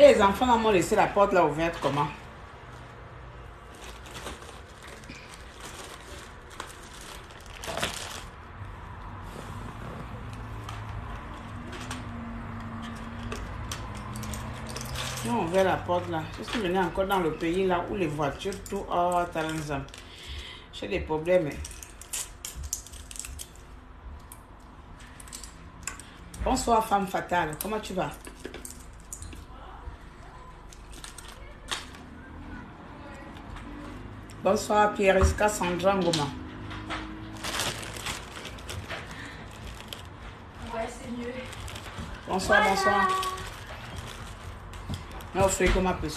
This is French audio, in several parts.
Et les enfants m'ont laissé la porte là ouverte comment? Ils ont ouvert la porte là. Je suis venue encore dans le pays là où les voitures, tout, oh, Talanzam. J'ai des problèmes. Bonsoir, femme fatale. Comment tu vas? Bonsoir, Pierre-Esca Sandra Ngoma. Ouais, c'est mieux. Bonsoir, voilà. Bonsoir. Non, je fais comme un peu.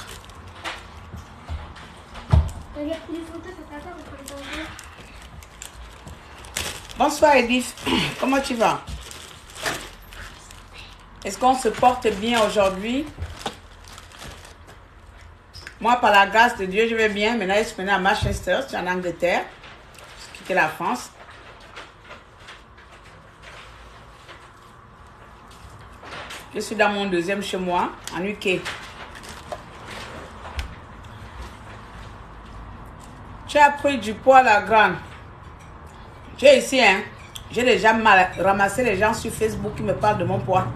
Bonsoir, Edith. Comment tu vas? Est-ce qu'on se porte bien aujourd'hui? Moi, par la grâce de Dieu, je vais bien. Maintenant, je suis venue à Manchester, je suis en Angleterre. J'ai quitté la France. Je suis dans mon deuxième chez moi, en UK. Tu as pris du poids, la grande. J'ai ici, hein. J'ai déjà ramassé les gens sur Facebook qui me parlent de mon poids.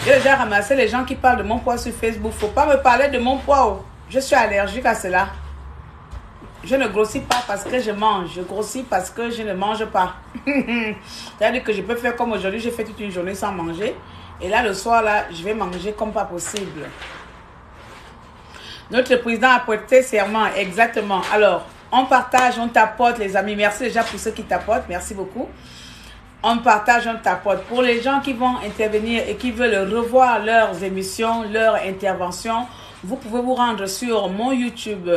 J'ai déjà ramassé les gens qui parlent de mon poids sur Facebook. Faut pas me parler de mon poids. Oh. Je suis allergique à cela. Je ne grossis pas parce que je mange. Je grossis parce que je ne mange pas. C'est-à-dire que je peux faire comme aujourd'hui. J'ai fait toute une journée sans manger. Et là, le soir, là, je vais manger comme pas possible. Notre président a prêté serment. Exactement. Alors, on partage, on tapote, les amis. Merci déjà pour ceux qui tapotent. Merci beaucoup. On partage, on tapote. Pour les gens qui vont intervenir et qui veulent revoir leurs émissions, leurs interventions, vous pouvez vous rendre sur mon YouTube,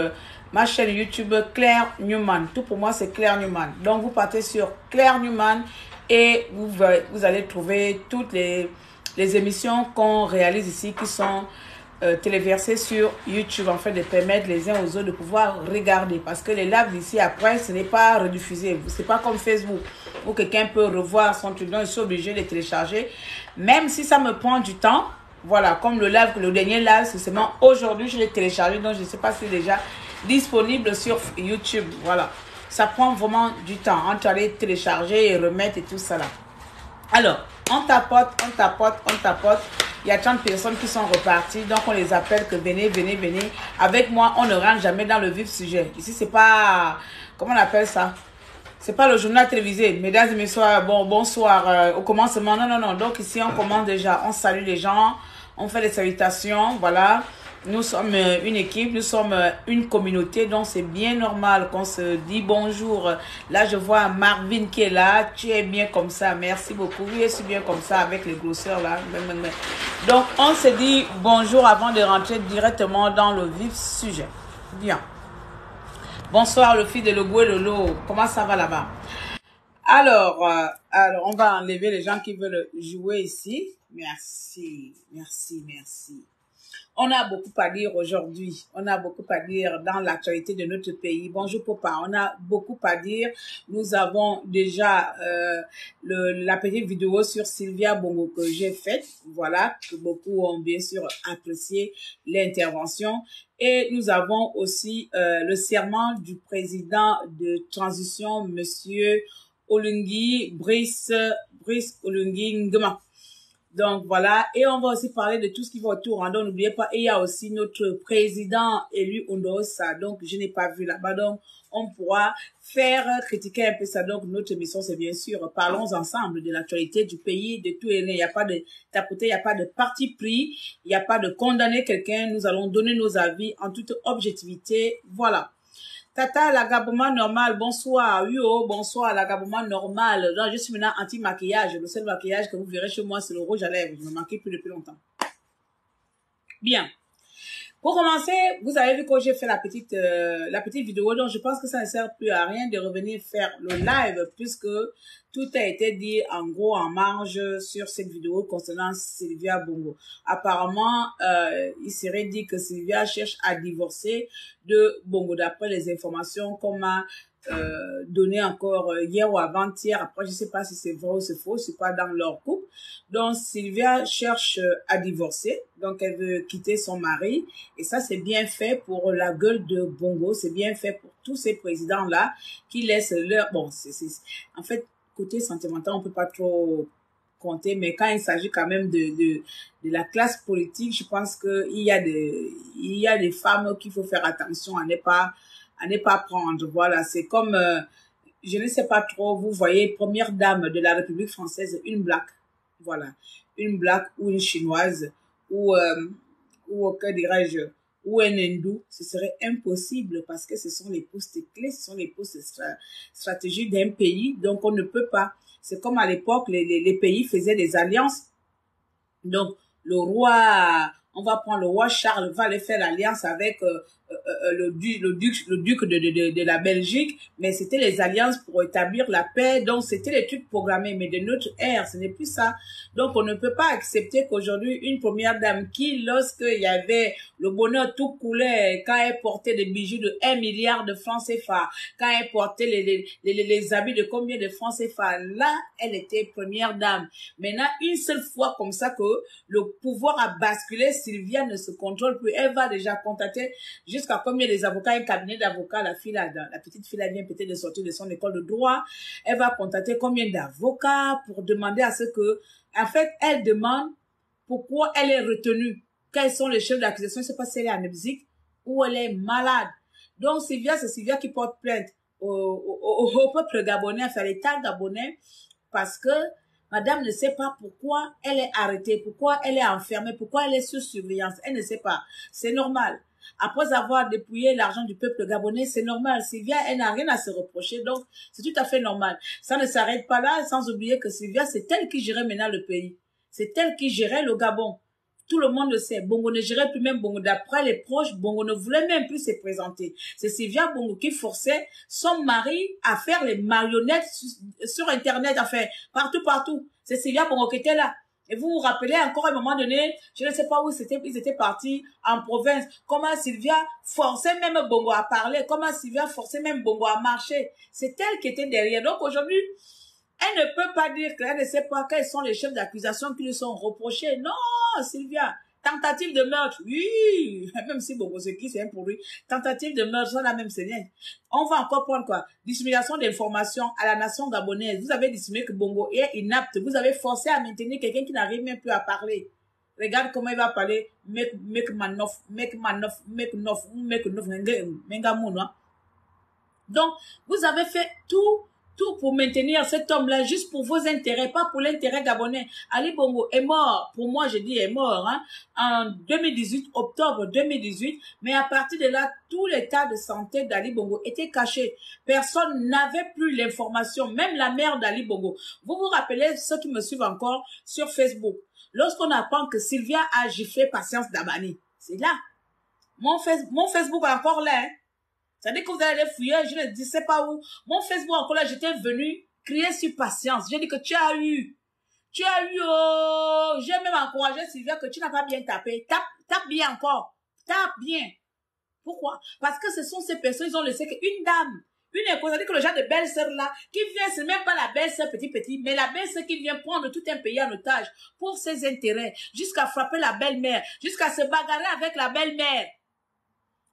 ma chaîne YouTube Claire Newman. Tout pour moi, c'est Claire Newman. Donc, vous partez sur Claire Newman et vous allez trouver toutes les émissions qu'on réalise ici qui sont téléversées sur YouTube, en fait, de permettre les uns aux autres de pouvoir regarder. Parce que les lives ici, après, ce n'est pas rediffusé. C'est pas comme Facebook où quelqu'un peut revoir son truc. Donc, je suis obligé de télécharger. Même si ça me prend du temps, voilà, comme le live, le dernier live, c'est seulement aujourd'hui, je l'ai téléchargé. Donc, je ne sais pas si c'est déjà disponible sur YouTube. Voilà. Ça prend vraiment du temps entre aller télécharger et remettre et tout ça là. Alors, on tapote, on tapote, on tapote. Il y a 30 personnes qui sont reparties. Donc, on les appelle que venez, venez, venez. Avec moi, on ne rentre jamais dans le vif sujet. Ici, c'est pas... Comment on appelle ça? C'est pas le journal télévisé. Mesdames et messieurs, bonsoir. Au commencement, non, non, non. Donc, ici, on commence déjà. On salue les gens. On fait des salutations. Voilà. Nous sommes une équipe, nous sommes une communauté, donc c'est bien normal qu'on se dit bonjour. Là, je vois Marvin qui est là. Tu es bien comme ça, merci beaucoup. Oui, je suis bien comme ça avec les grosseurs là. Donc, on se dit bonjour avant de rentrer directement dans le vif sujet. Bien. Bonsoir, le fils de Logo et Lolo. Comment ça va là-bas? Alors, on va enlever les gens qui veulent jouer ici. Merci, merci, merci. On a beaucoup à dire aujourd'hui. On a beaucoup à dire dans l'actualité de notre pays. Bonjour papa, on a beaucoup à dire. Nous avons déjà la petite vidéo sur Sylvia Bongo que j'ai faite. Voilà, que beaucoup ont bien sûr apprécié l'intervention. Et nous avons aussi le serment du président de transition, monsieur Olungi Brice Olungi Ngema. Donc voilà, et on va aussi parler de tout ce qui va autour. Donc n'oubliez pas, et il y a aussi notre président élu Ondosa. Donc je n'ai pas vu là-bas. Donc on pourra faire critiquer un peu ça. Donc notre émission, c'est bien sûr, parlons ensemble de l'actualité du pays, de tout et rien. Il n'y a pas de tapoter, il n'y a pas de parti pris, il n'y a pas de condamner quelqu'un. Nous allons donner nos avis en toute objectivité. Voilà. Tata, l'agabement normal, bonsoir. Yo, bonsoir, l'agabement normal. Donc, je suis maintenant anti-maquillage. Le seul maquillage que vous verrez chez moi, c'est le rouge à lèvres. Je me maquille plus depuis longtemps. Bien. Pour commencer, vous avez vu que j'ai fait la petite vidéo. Donc, je pense que ça ne sert plus à rien de revenir faire le live puisque tout a été dit en gros en marge sur cette vidéo concernant Sylvia Bongo. Apparemment, il serait dit que Sylvia cherche à divorcer de Bongo d'après les informations qu'on m'a donné encore hier ou avant-hier. Après, je sais pas si c'est vrai ou c'est faux. Je suis pas dans leur couple. Donc, Sylvia cherche à divorcer. Donc, elle veut quitter son mari. Et ça, c'est bien fait pour la gueule de Bongo. C'est bien fait pour tous ces présidents-là qui laissent leur... Bon, en fait, côté sentimental, on peut pas trop compter, mais quand il s'agit quand même de la classe politique, je pense que il y a des femmes qu'il faut faire attention à ne pas prendre. Voilà, c'est comme, je ne sais pas trop, vous voyez, première dame de la République française, une black. Voilà, une black ou une chinoise ou que dirais-je, ou un hindou, ce serait impossible parce que ce sont les postes clés, ce sont les postes stratégiques d'un pays, donc on ne peut pas. C'est comme à l'époque, les pays faisaient des alliances. Donc, le roi, on va prendre le roi Charles, va aller faire l'alliance avec le duc de la Belgique, mais c'était les alliances pour établir la paix, donc c'était les trucs programmés, mais de notre ère, ce n'est plus ça. Donc, on ne peut pas accepter qu'aujourd'hui, une première dame qui, lorsqu'il y avait le bonheur tout coulait, quand elle portait des bijoux de 1 milliard de francs CFA, quand elle portait les habits de combien de francs CFA, là, elle était première dame. Maintenant, une seule fois comme ça que le pouvoir a basculé, Sylvia ne se contrôle plus. Elle va déjà contacter jusqu'à combien des avocats, un cabinet d'avocats, la petite fille, elle vient peut-être de sortir de son école de droit. Elle va contacter combien d'avocats pour demander à ce que, en fait, elle demande pourquoi elle est retenue. Quels sont les chefs d'accusation? Je ne sais pas si elle est amnésique ou elle est malade. Donc, Sylvia, c'est Sylvia qui porte plainte au peuple gabonais, enfin, l'État gabonais, parce que madame ne sait pas pourquoi elle est arrêtée, pourquoi elle est enfermée, pourquoi elle est sous surveillance. Elle ne sait pas. C'est normal. Après avoir dépouillé l'argent du peuple gabonais, c'est normal. Sylvia, elle n'a rien à se reprocher, donc c'est tout à fait normal. Ça ne s'arrête pas là, sans oublier que Sylvia, c'est elle qui gérait maintenant le pays. C'est elle qui gérait le Gabon. Tout le monde le sait. Bongo ne gérait plus même Bongo. D'après les proches, Bongo ne voulait même plus se présenter. C'est Sylvia Bongo qui forçait son mari à faire les marionnettes sur Internet, enfin, partout. C'est Sylvia Bongo qui était là. Et vous vous rappelez encore à un moment donné, je ne sais pas où ils étaient partis en province, comment Sylvia forçait même Bongo à parler, comment Sylvia forçait même Bongo à marcher. C'est elle qui était derrière. Donc aujourd'hui, elle ne peut pas dire qu'elle ne sait pas quels sont les chefs d'accusation qui lui sont reprochés. Non, Sylvia. Tentative de meurtre, oui. Même si Bongo c'est qui, c'est un pour lui. Tentative de meurtre, ça là même, c'est rien. On va encore prendre quoi? Dissimulation d'informations à la nation gabonaise. Vous avez dissimulé que Bongo est inapte. Vous avez forcé à maintenir quelqu'un qui n'arrive même plus à parler. Regarde comment il va parler. Donc, vous avez fait tout pour maintenir cet homme-là, juste pour vos intérêts, pas pour l'intérêt gabonais. Ali Bongo est mort, pour moi je dis est mort, hein, en 2018, octobre 2018, mais à partir de là, tout l'état de santé d'Ali Bongo était caché. Personne n'avait plus l'information, même la mère d'Ali Bongo. Vous vous rappelez, ceux qui me suivent encore sur Facebook, lorsqu'on apprend que Sylvia a giflé Patience Dabani, c'est là. Mon Facebook est encore là, hein. C'est-à-dire que vous allez fouiller, je ne sais pas où. Mon Facebook, encore là, j'étais venu crier sur Patience. J'ai dit que tu as eu, oh, j'ai même encouragé Sylvia que tu n'as pas bien tapé. Tape bien encore. Tape bien. Pourquoi? Parce que ce sont ces personnes, ils ont laissé qu'une dame, une épouse, c'est-à-dire que le genre de belle-sœur là, qui vient, c'est même pas la belle-sœur petit, mais la belle-sœur qui vient prendre tout un pays en otage pour ses intérêts, jusqu'à frapper la belle-mère, jusqu'à se bagarrer avec la belle-mère.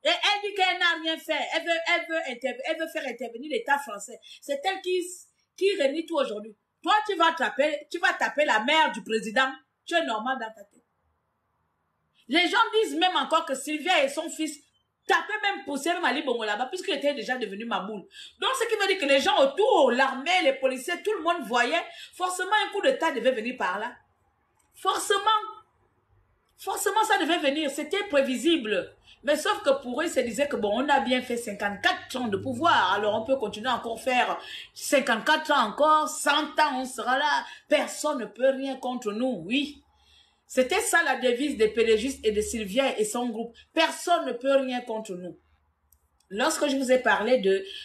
Et elle dit qu'elle n'a rien fait. Elle veut faire intervenir l'État français. C'est elle qui renie tout aujourd'hui. Toi, tu vas taper la mère du président. Tu es normal dans ta tête. Les gens disent même encore que Sylvia et son fils tapaient même poussaient même Ali Bongo là-bas, puisqu'il était déjà devenu maboule. Donc, ce qui veut dire que les gens autour, l'armée, les policiers, tout le monde voyait, forcément un coup d'État devait venir par là. Forcément, ça devait venir. C'était prévisible. Mais sauf que pour eux, ils se disaient que bon, on a bien fait 54 ans de pouvoir. Alors, on peut continuer à encore faire 54 ans encore, 100 ans, on sera là. Personne ne peut rien contre nous, oui. C'était ça la devise des pélégistes et de Sylvia et son groupe. Personne ne peut rien contre nous. Lorsque je vous ai parlé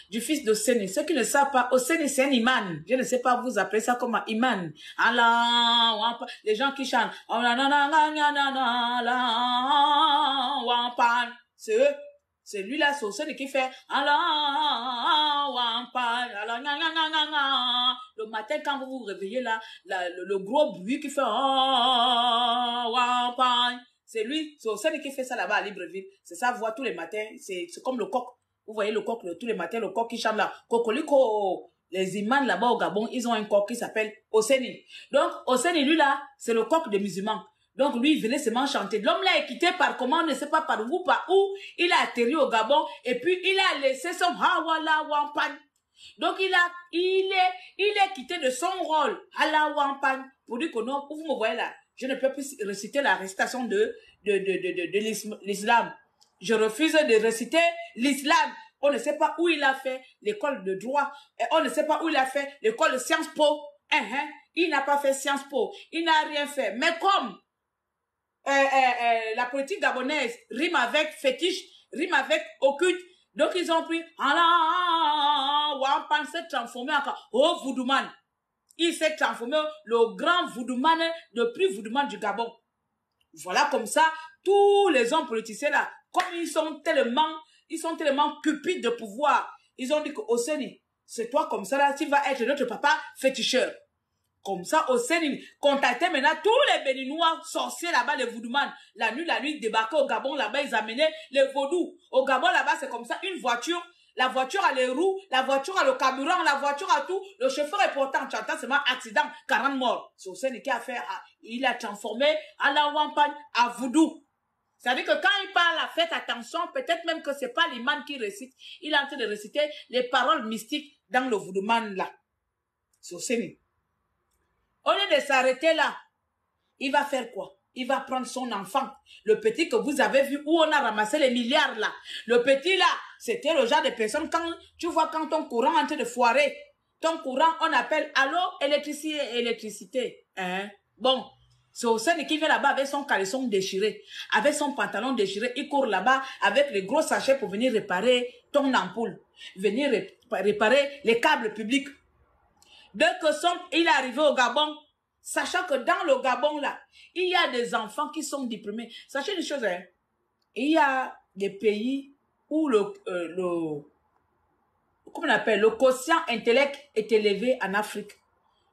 du fils d'Osséné, ceux qui ne savent pas, Osséné c'est un imam. Je ne sais pas vous appelez ça comme un imam. Allah, les gens qui chantent. C'est eux. C'est lui-là, c'est Oseni qui fait le matin quand vous vous réveillez là, le gros bruit qui fait c'est lui, c'est Oseni qui fait ça là-bas à Libreville. C'est sa voix tous les matins, c'est comme le coq. Vous voyez le coq tous les matins, le coq qui chante là. Cocoliko. Les imams là-bas au Gabon, ils ont un coq qui s'appelle Oseni. Donc, Oseni, lui là, c'est le coq des musulmans. Donc, lui, il venait seulement chanter. L'homme là est quitté par comment, on ne sait pas par où. Il a atterri au Gabon et puis il a laissé son Hawala Wampan. Donc, il est quitté de son rôle, Hala Wampan, pour dire que non, vous me voyez là, je ne peux plus réciter la récitation de l'islam. Je refuse de réciter l'islam. On ne sait pas où il a fait l'école de droit. Et on ne sait pas où il a fait l'école de Sciences Po. Il n'a pas fait Sciences Po. Il n'a rien fait. Mais comme la politique gabonaise rime avec fétiche, rime avec occulte, donc ils ont pris Wampan s'est transformé en voodooman. Il s'est transformé le grand voodooman, le plus voodooman du Gabon. Voilà comme ça, tous les hommes politiciens là, comme ils sont tellement cupides de pouvoir, ils ont dit que Oseni, c'est toi comme ça là, tu vas être notre papa féticheur. Comme ça, Oseni contactait maintenant tous les Béninois sorciers là-bas, les voodooman. La nuit, ils débarquaient au Gabon là-bas, ils amenaient les vaudous. Au Gabon là-bas, c'est comme ça, une voiture. La voiture a les roues, la voiture a le carburant, la voiture a tout. Le chauffeur est pourtant, tu entends seulement accident, 40 morts. C'est Oseni qui a fait, il a transformé à la Wampagne, à voodoo. C'est-à-dire que quand il parle, faites attention, peut-être même que c'est pas l'imam qui récite. Il est en train de réciter les paroles mystiques dans le voodooman là. C'est Oseni. Au lieu de s'arrêter là, il va faire quoi? Il va prendre son enfant, le petit que vous avez vu où on a ramassé les milliards là. Le petit là, c'était le genre de personne quand tu vois quand ton courant est en train de foirer, ton courant on appelle allô électricité. Bon, c'est Oseni qui vient là-bas avec son caleçon déchiré, avec son pantalon déchiré, il court là-bas avec les gros sachets pour venir réparer ton ampoule, venir réparer les câbles publics. Dès que il est arrivé au Gabon, sachant que dans le Gabon, là, il y a des enfants qui sont diplômés. Sachez une chose, hein, il y a des pays où comment on appelle, le quotient intellect est élevé en Afrique.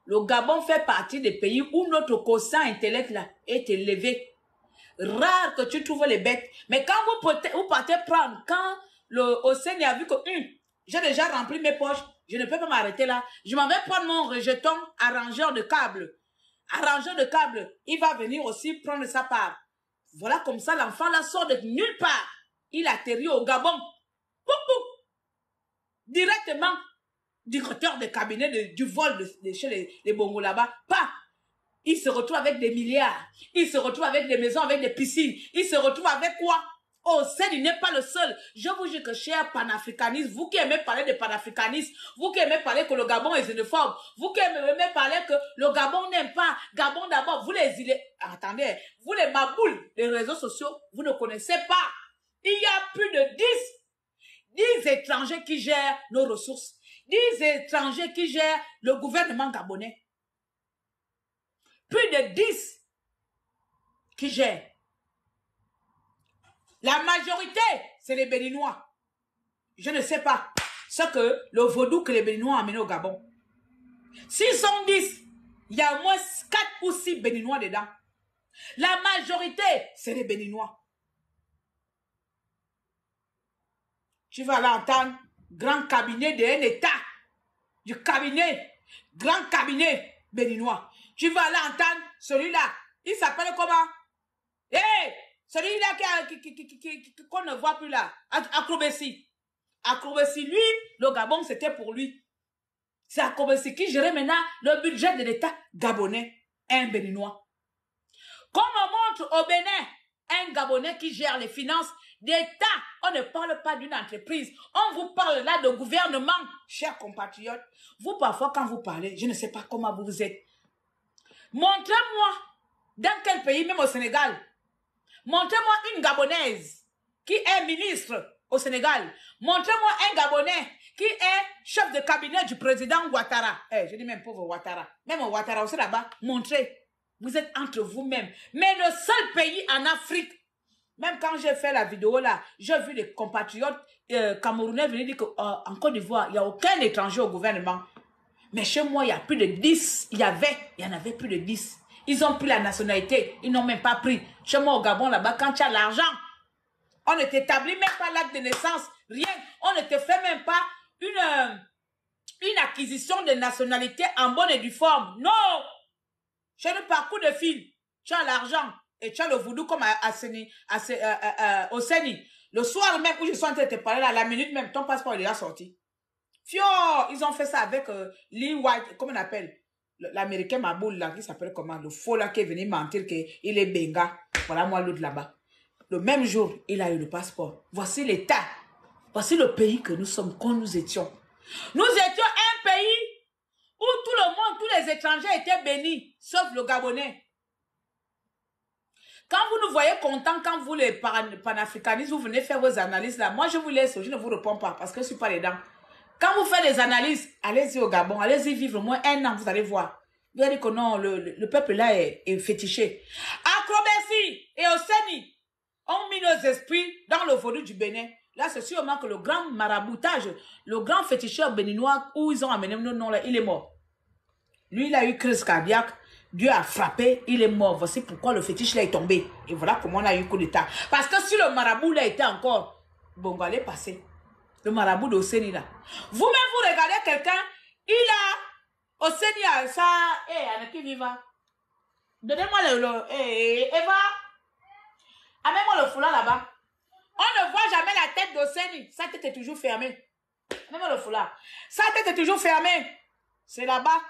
Le Gabon fait partie des pays où notre quotient intellect, là, est élevé. Rare que tu trouves les bêtes. Mais quand vous partez prendre, quand le Oseni a vu que, j'ai déjà rempli mes poches, je ne peux pas m'arrêter là. Je m'en vais prendre mon rejeton arrangeur de câbles. Arrangeur de câbles, il va venir aussi prendre sa part. Voilà comme ça, l'enfant là sort de nulle part. Il atterrit au Gabon. Directement, directeur de cabinet du vol de chez les Bongo là-bas. Il se retrouve avec des milliards. Il se retrouve avec des maisons, avec des piscines. Il se retrouve avec quoi? Oseni n'est pas le seul. Je vous dis que cher panafricanistes, vous qui aimez parler de panafricanistes, vous qui aimez parler que le Gabon est xénophobe, vous qui aimez parler que le Gabon n'aime pas, Gabon d'abord, vous attendez, vous les maboules des réseaux sociaux, vous ne connaissez pas. Il y a plus de 10 étrangers qui gèrent nos ressources, 10 étrangers qui gèrent le gouvernement gabonais. Plus de 10 qui gèrent. La majorité, c'est les Béninois. Je ne sais pas ce que le vaudou que les Béninois ont amené au Gabon. S'ils sont 10, il y a au moins 4 ou 6 Béninois dedans. La majorité, c'est les Béninois. Tu vas là entendre grand cabinet d'un État. Du cabinet, grand cabinet béninois. Tu vas là entendre celui-là. Il s'appelle comment? Celui-là qu'on ne voit plus là. Akrobessi. Akrobessi, lui, le Gabon, c'était pour lui. C'est Akrobessi qui gérait maintenant le budget de l'État gabonais. Un Béninois. Comme on montre au Bénin, un Gabonais qui gère les finances d'État. On ne parle pas d'une entreprise. On vous parle là de gouvernement, chers compatriotes. Vous, parfois, quand vous parlez, je ne sais pas comment vous êtes. Montrez-moi dans quel pays, même au Sénégal. Montrez-moi une Gabonaise qui est ministre au Sénégal. Montrez-moi un Gabonais qui est chef de cabinet du président Ouattara. Je dis même pauvre Ouattara. Même Ouattara aussi là-bas. Montrez. Vous êtes entre vous-même. Mais le seul pays en Afrique, Même quand j'ai fait la vidéo là, j'ai vu des compatriotes camerounais venir dire qu'en Côte d'Ivoire, il n'y a aucun étranger au gouvernement. Mais chez moi, il y a plus de 10. Il y en avait plus de 10. Ils ont pris la nationalité. Ils n'ont même pas pris. Chez moi au Gabon, là-bas, quand tu as l'argent, on ne t'établit même pas l'acte de naissance. Rien. On ne te fait même pas une acquisition de nationalité en bonne et due forme. Non! Chez le parcours de fil, tu as l'argent et tu as le voodoo comme au Séni. Le soir même où je suis en train de te parler, là, à la minute même, ton passeport est déjà sorti. Fio, ils ont fait ça avec Lee White, comment on appelle? L'américain Maboul là, qui s'appelle comment? Le faux là qui est venu mentir qu'il est benga. Voilà moi l'autre là-bas. Le même jour, il a eu le passeport. Voici l'état. Voici le pays que nous sommes quand nous étions. Nous étions un pays où tout le monde, tous les étrangers étaient bénis, sauf le Gabonais. Quand vous nous voyez contents, quand vous les panafricanistes, vous venez faire vos analyses là, moi je vous laisse, je ne vous réponds pas parce que je ne suis pas dedans. Quand vous faites des analyses, allez-y au Gabon, allez-y vivre au moins 1 an, vous allez voir. Vous allez dire que non, le peuple là est fétiché. Acrobatie et Ossénie ont mis nos esprits dans le vaudou du Bénin. Là, c'est sûrement que le grand maraboutage, le grand féticheur béninois où ils ont amené nos noms là, il est mort. Lui, il a eu crise cardiaque. Dieu a frappé, il est mort. Voici pourquoi le fétiche là est tombé. Et voilà comment on a eu coup d'état. Parce que si le marabout là était encore, bon, allez passer. Le marabout d'Ossénie là. Vous-même, vous regardez quelqu'un, il a Ossénie à ça, Anna qui viva. Donnez-moi Eva. Amène-moi le foulard là-bas. On ne voit jamais la tête d'Ossénie. Sa tête est toujours fermée. Amène-moi le foulard. Sa tête est toujours fermée. C'est là-bas.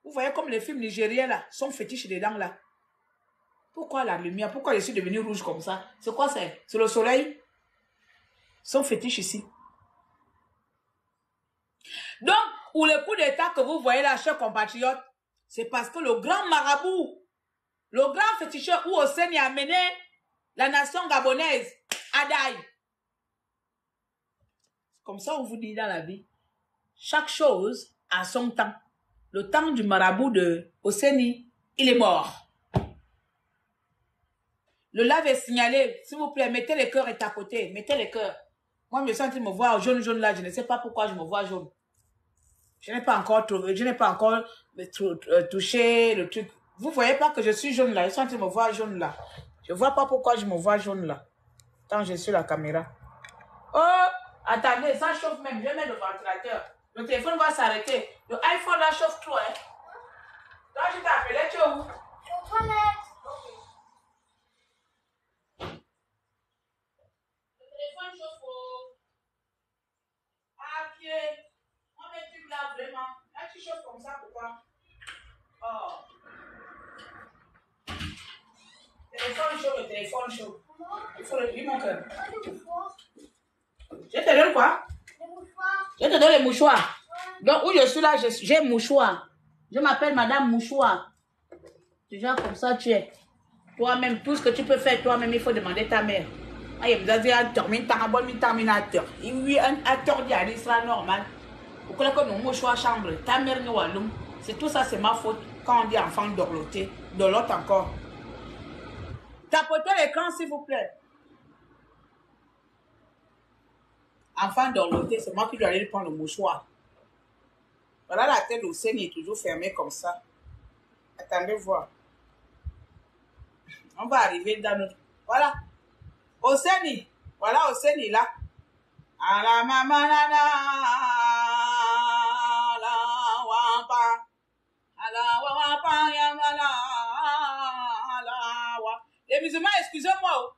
Vous voyez comme les films nigériens là, sont fétiches dedans là. Pourquoi la lumière? Pourquoi je suis devenu rouge comme ça? C'est quoi ça? C'est le soleil? Sont fétiches ici. Donc, pour le coup d'état que vous voyez là, chers compatriotes, c'est parce que le grand marabout, le grand féticheur où Ossénie a mené la nation gabonaise à Daï. Comme ça, on vous dit dans la vie, chaque chose a son temps. Le temps du marabout de Ossénie, il est mort. Le live est signalé. S'il vous plaît, mettez les cœurs et tapotez. Mettez les cœurs. Moi, je me sens en train de me voir jaune, jaune là. Je ne sais pas pourquoi je me vois jaune. Je n'ai pas encore touché le truc. Vous voyez pas que je suis jaune là. Ils sont en train de me voir jaune là. Je vois pas pourquoi je me vois jaune là. Quand je suis la caméra. Oh, attendez, ça chauffe même. Je vais mettre le ventilateur. Le téléphone va s'arrêter. Le iPhone là chauffe trop, hein. Toi, je t'ai appelé, tu es où? Je suis aux toilettes. Le téléphone chauffe à pied. On met plus là, vraiment. Là, tu chauffes comme ça, pourquoi? Oh. Téléphone chaud, le téléphone chaud. Il faut le dire, mon cœur. Les mouchoirs. Je te donne quoi? Les mouchoirs. Je te donne les mouchoirs. Donc, où je suis là, j'ai mouchoir. Je m'appelle Madame Mouchoir. Déjà, comme ça, tu es. Toi-même, tout ce que tu peux faire, toi-même, il faut demander ta mère. Ah, il me dit, oui, un acteur dit, c'est normal. Pourquoi que nous mouchoirs chambre, ta mère nous allume. C'est tout ça, c'est ma faute. Quand on dit enfant dorloté, dorlote encore. Tapotez l'écran, s'il vous plaît. Enfant dorloté, c'est moi qui dois aller prendre le mouchoir. Voilà la tête d'Ossénie est toujours fermée comme ça. Attendez voir. On va arriver dans notre... Voilà. Ossénie. Voilà Ossénie là. Ala mama nana. Ala wampa. Ala wampa yamala. Ala wa. Les musulmans, excusez-moi.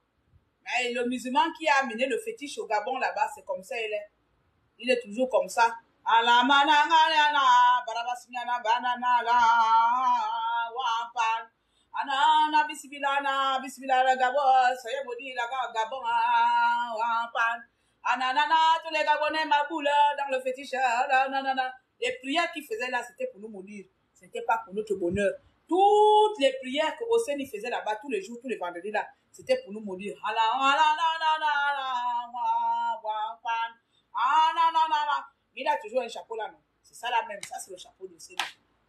Mais le musulman qui a amené le fétiche au Gabon là-bas, c'est comme ça il est. Il est toujours comme ça. Ala manangana barabasinyana banana la wapan anana bismillah Gabon sayemodi la Gabon wapan anana tous les Gabonais maboule dans le fétiche nanana. Les prières qu'il faisait là, c'était pour nous maudire, c'était pas pour notre bonheur. Toutes les prières que Ossénie faisait là-bas tous les jours, tous les vendredis là, c'était pour nous maudire. Il a toujours un chapeau là, non? C'est ça là même, ça c'est le chapeau de Ossénie.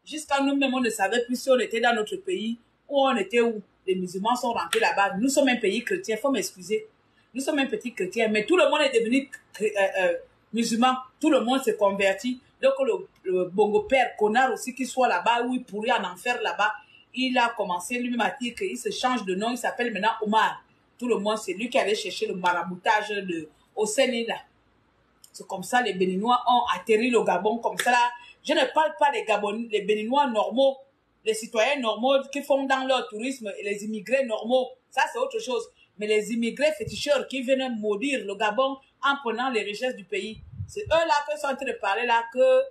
Jusqu'à nous-mêmes, on ne savait plus si on était dans notre pays ou on était où. les musulmans sont rentrés là-bas. Nous sommes un pays chrétien, il faut m'excuser. Nous sommes un petit chrétien, mais tout le monde est devenu musulman. Tout le monde s'est converti. Donc le Bongo père connard aussi qui soit là-bas, où il pourrait en enfer là-bas, il a commencé lui-même à dire qu'il se change de nom, il s'appelle maintenant Omar. Tout le monde, c'est lui qui allait chercher le maraboutage au Sénégal. C'est comme ça, les Béninois ont atterri le Gabon comme ça. Là. Je ne parle pas des Gabonais, les Béninois normaux, les citoyens normaux qui font dans leur tourisme et les immigrés normaux. Ça, c'est autre chose. Mais les immigrés féticheurs qui viennent maudire le Gabon en prenant les richesses du pays. C'est eux-là qui sont en train de parler là que...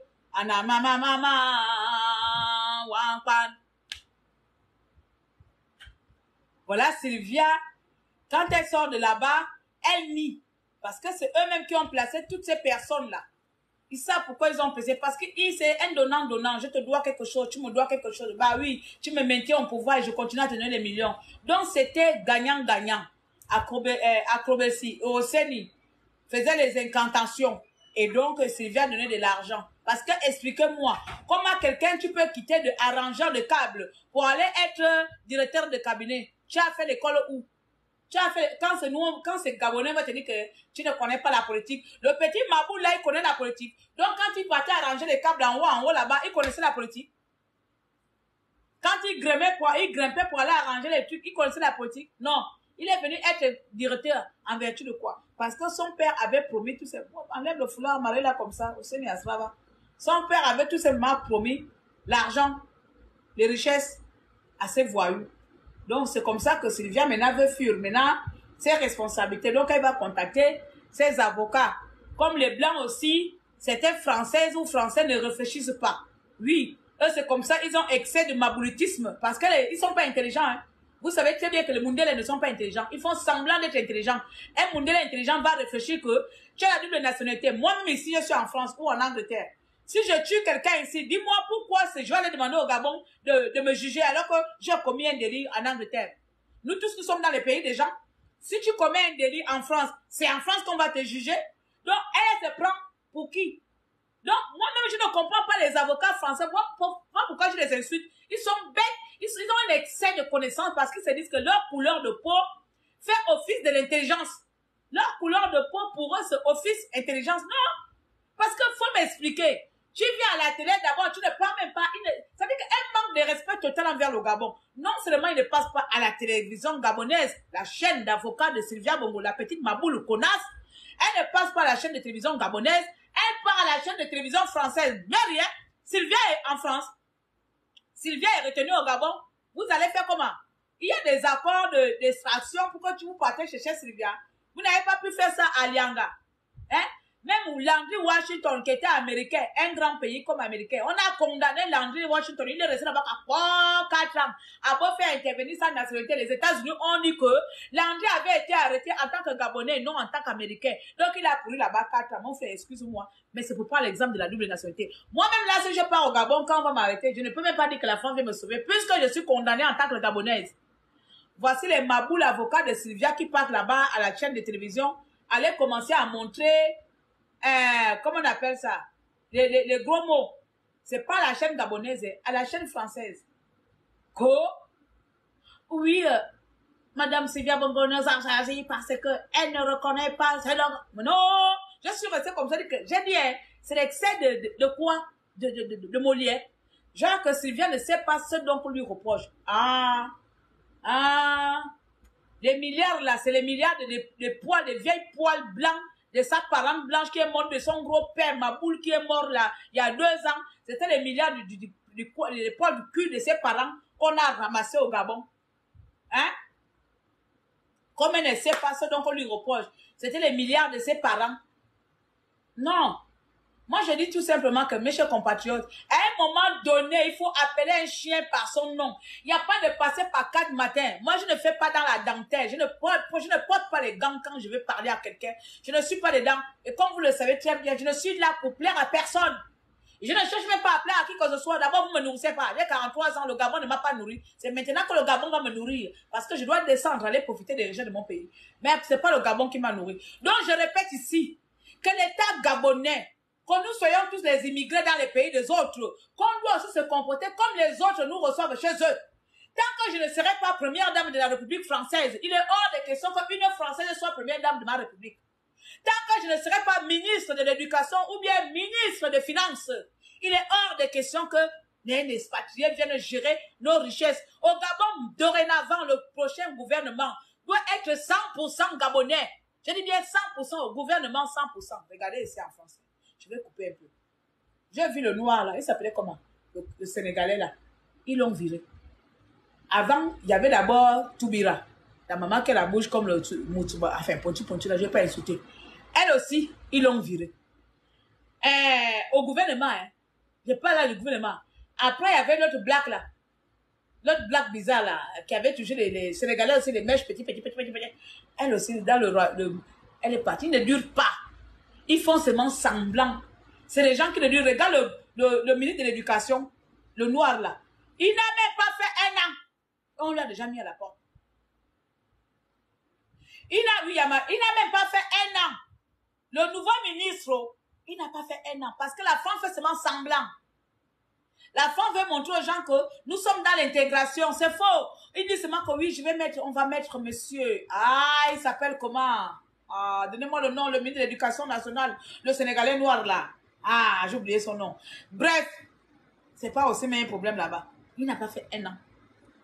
Voilà, Sylvia, quand elle sort de là-bas, elle nie. Parce que c'est eux-mêmes qui ont placé toutes ces personnes-là. Ils savent pourquoi ils ont placé. Parce que c'est un donnant-donnant. Je te dois quelque chose, tu me dois quelque chose. Bah oui, tu me maintiens au pouvoir et je continue à te donner les millions. Donc c'était gagnant-gagnant. Acrobatie, Oseni faisait les incantations. Et donc Sylvia donnait de l'argent. Parce que expliquez-moi, comment quelqu'un tu peux quitter de arrangeur de câbles pour aller être directeur de cabinet? Tu as fait l'école où? Tu as fait, quand c'est Gabonais va te dire que tu ne connais pas la politique. Le petit Mabou là, il connaît la politique. Donc quand il partait arranger les câbles en haut là-bas, il connaissait la politique. Quand il grimpait pour aller arranger les trucs, il connaissait la politique. Non. Il est venu être directeur en vertu de quoi? Parce que son père avait promis tout simplement. Enlève le foulard, Marie là comme ça, au Seigneur Aslava. Son père avait tout simplement promis l'argent, les richesses à ses voyous. Donc c'est comme ça que Sylvia maintenant veut fuir. Maintenant, ses responsabilités. Donc elle va contacter ses avocats. Comme les blancs aussi, certaines françaises ou français ne réfléchissent pas. Oui, eux c'est comme ça, ils ont excès de maboulitisme. Parce qu'ils sont pas intelligents. Hein. Vous savez très bien que les Mundélés ne sont pas intelligents. Ils font semblant d'être intelligents. Un Mundélé intelligent va réfléchir que tu as la double nationalité. Moi-même ici, je suis en France ou en Angleterre. Si je tue quelqu'un ici, dis-moi pourquoi je vais aller demander au Gabon de me juger alors que j'ai commis un délit en Angleterre. Nous tous, nous sommes dans les pays des gens. Si tu commets un délit en France, c'est en France qu'on va te juger. Donc, elle se prend pour qui? Donc, moi-même, je ne comprends pas les avocats français. Moi, pourquoi je les insulte? Ils sont bêtes. Ils ont un excès de connaissances parce qu'ils se disent que leur couleur de peau fait office de l'intelligence. Leur couleur de peau, pour eux, c'est office intelligence. Non. Parce qu'il faut m'expliquer. Tu viens à la télé d'abord, tu ne parles même pas. Ça veut dire qu'elle manque de respect total envers le Gabon. Non seulement il ne passe pas à la télévision gabonaise, la chaîne d'avocats de Sylvia Bongo, la petite Maboule connasse. Elle ne passe pas à la chaîne de télévision gabonaise. Elle part à la chaîne de télévision française. Mais rien. Sylvia est en France. Sylvia est retenue au Gabon. Vous allez faire comment? Il y a des accords d'extraction pour que vous partez chercher Sylvia. Vous n'avez pas pu faire ça à Lianga. Hein? Même Landry Washington, qui était américain, un grand pays comme américain, on a condamné Landry Washington, il est resté là-bas à 4 ans. À beau faire intervenir sa nationalité, les États-Unis ont dit que Landry avait été arrêté en tant que Gabonais, non en tant qu'Américain. Donc il a pourri là-bas 4 ans. Mon frère, excuse-moi, mais c'est pour prendre l'exemple de la double nationalité. Moi-même là, si je pars au Gabon, quand on va m'arrêter, je ne peux même pas dire que la France vient me sauver, puisque je suis condamné en tant que Gabonaise. Voici les maboules avocats de Sylvia qui partent là-bas à la chaîne de télévision, allaient commencer à montrer comment on appelle ça? Les gros mots. C'est pas la chaîne gabonaise, à la chaîne française. Oui, Madame Sylvia Bongo nous a choisi parce que elle ne reconnaît pas. Non, je suis restée comme ça. J'ai dit, c'est l'excès de quoi? De Molière. Genre que Sylvia ne sait pas ce dont on lui reproche. Les milliards là, c'est les milliards de poils, de vieilles poils blancs de sa parente blanche qui est morte, de son gros père, Maboule qui est mort là, il y a 2 ans. C'était les milliards des poils du cul de ses parents qu'on a ramassé au Gabon. Hein? Comme elle ne sait pas ce dont on lui reproche. C'était les milliards de ses parents. Non. Moi, je dis tout simplement que, mes chers compatriotes, à un moment donné, il faut appeler un chien par son nom. Il n'y a pas de passer par 4 matins. Moi, je ne fais pas dans la dentelle. Je ne porte pas les gants quand je veux parler à quelqu'un. Je ne suis pas dedans. Et comme vous le savez très bien, je ne suis là pour plaire à personne. Je ne cherche même pas à plaire à qui que ce soit. D'abord, vous ne me nourrissez pas. J'ai 43 ans, le Gabon ne m'a pas nourri. C'est maintenant que le Gabon va me nourrir. Parce que je dois descendre, aller profiter des richesses de mon pays. Mais ce n'est pas le Gabon qui m'a nourri. Donc, je répète ici, que l'État gabonais, que nous soyons tous les immigrés dans les pays des autres, qu'on doit aussi se comporter comme les autres nous reçoivent chez eux. Tant que je ne serai pas première dame de la République française, il est hors de question qu'une Française soit première dame de ma République. Tant que je ne serai pas ministre de l'Éducation ou bien ministre des Finances, il est hors de question que les expatriés viennent gérer nos richesses. Au Gabon, dorénavant, le prochain gouvernement doit être 100% gabonais. Je dis bien 100% au gouvernement, 100%. Regardez ici en français. Je vais couper un peu. J'ai vu le noir là, il s'appelait comment? Le Sénégalais là. Ils l'ont viré. Avant, il y avait d'abord Toubira. La maman qui a la bouche comme le Moutouba. Enfin, Pontu, là, je ne vais pas insulter. Elle aussi, ils l'ont viré. Au gouvernement, hein. Je parle là du gouvernement. Après, il y avait l'autre black là. L'autre black bizarre là, qui avait toujours les Sénégalais aussi, les mèches petits. Elle aussi, dans elle est partie, ils ne durent pas. Ils font seulement semblant. C'est les gens qui ne durent. Regarde le ministre de l'Éducation, le noir là. Il n'a même pas fait 1 an. On l'a déjà mis à la porte. Il n'a même pas fait 1 an. Le nouveau ministre, il n'a pas fait 1 an. Parce que la France fait seulement semblant. La France veut montrer aux gens que nous sommes dans l'intégration. C'est faux. Il dit seulement que oui, on va mettre monsieur. Ah, il s'appelle comment? Ah, donnez-moi le nom, le ministre de l'Éducation nationale, le Sénégalais noir là. Ah, j'ai oublié son nom. Bref, c'est pas aussi même un problème là-bas. Il n'a pas fait 1 an.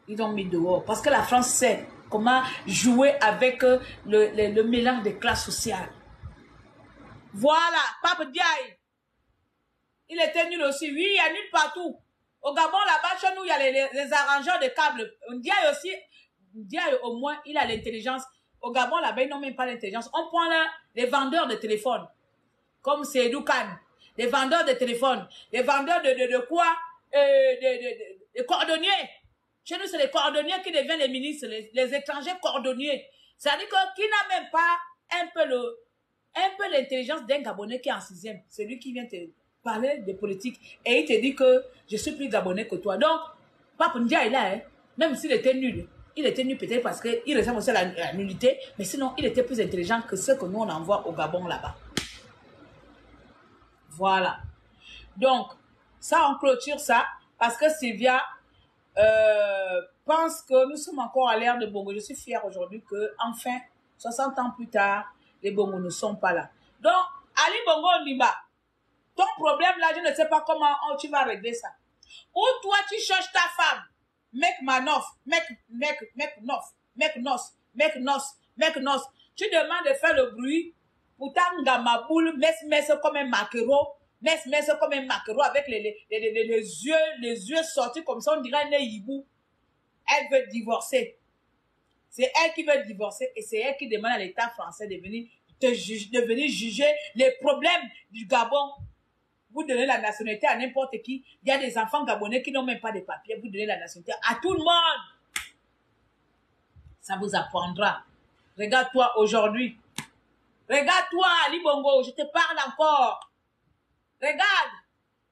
Ils l'ont mis dehors. Parce que la France sait comment jouer avec le mélange des classes sociales. Voilà, Pape Diaye. Il était nul aussi. Oui, il y a nul partout. Au Gabon, là-bas, chez nous, il y a les arrangeurs de câbles. Diaye aussi, Diaye au moins, il a l'intelligence. Au Gabon, là-bas, ils n'ont même pas l'intelligence. On prend là les vendeurs de téléphones. Comme c'est Doukan. Les vendeurs de téléphones. Les vendeurs de quoi? De cordonniers. Chez nous, c'est les cordonniers qui deviennent les ministres, les étrangers cordonniers. C'est-à-dire qui n'a même pas un peu l'intelligence d'un Gabonais qui est en 6e. C'est lui qui vient te parler de politique et il te dit que je suis plus Gabonais que toi. Donc, Pape Ndiaye là, hein, même s'il était nul, peut-être parce qu'il ressemble aussi à la nullité, mais sinon, il était plus intelligent que ceux que nous, on envoie au Gabon là-bas. Voilà. Donc, ça, on clôture ça parce que Sylvia pense que nous sommes encore à l'ère de Bongo. Je suis fière aujourd'hui que, enfin, 60 ans plus tard, les Bongo ne sont pas là. Donc, Ali Bongo Ondimba, ton problème là, je ne sais pas comment tu vas régler ça. Ou toi, tu cherches ta femme, mec manof, mec nos. Tu demandes de faire le bruit pour ta ngamaboule, messe comme un maquereau, messe comme un maquereau avec les yeux sortis comme ça, on dirait un hibou. Elle veut divorcer. C'est elle qui veut divorcer et c'est elle qui demande à l'État français de venir juger les problèmes du Gabon. Vous donnez la nationalité à n'importe qui. Il y a des enfants gabonais qui n'ont même pas de papiers. Vous donnez la nationalité à tout le monde. Ça vous apprendra. Regarde-toi aujourd'hui. Regarde-toi, Ali Bongo. Je te parle encore. Regarde.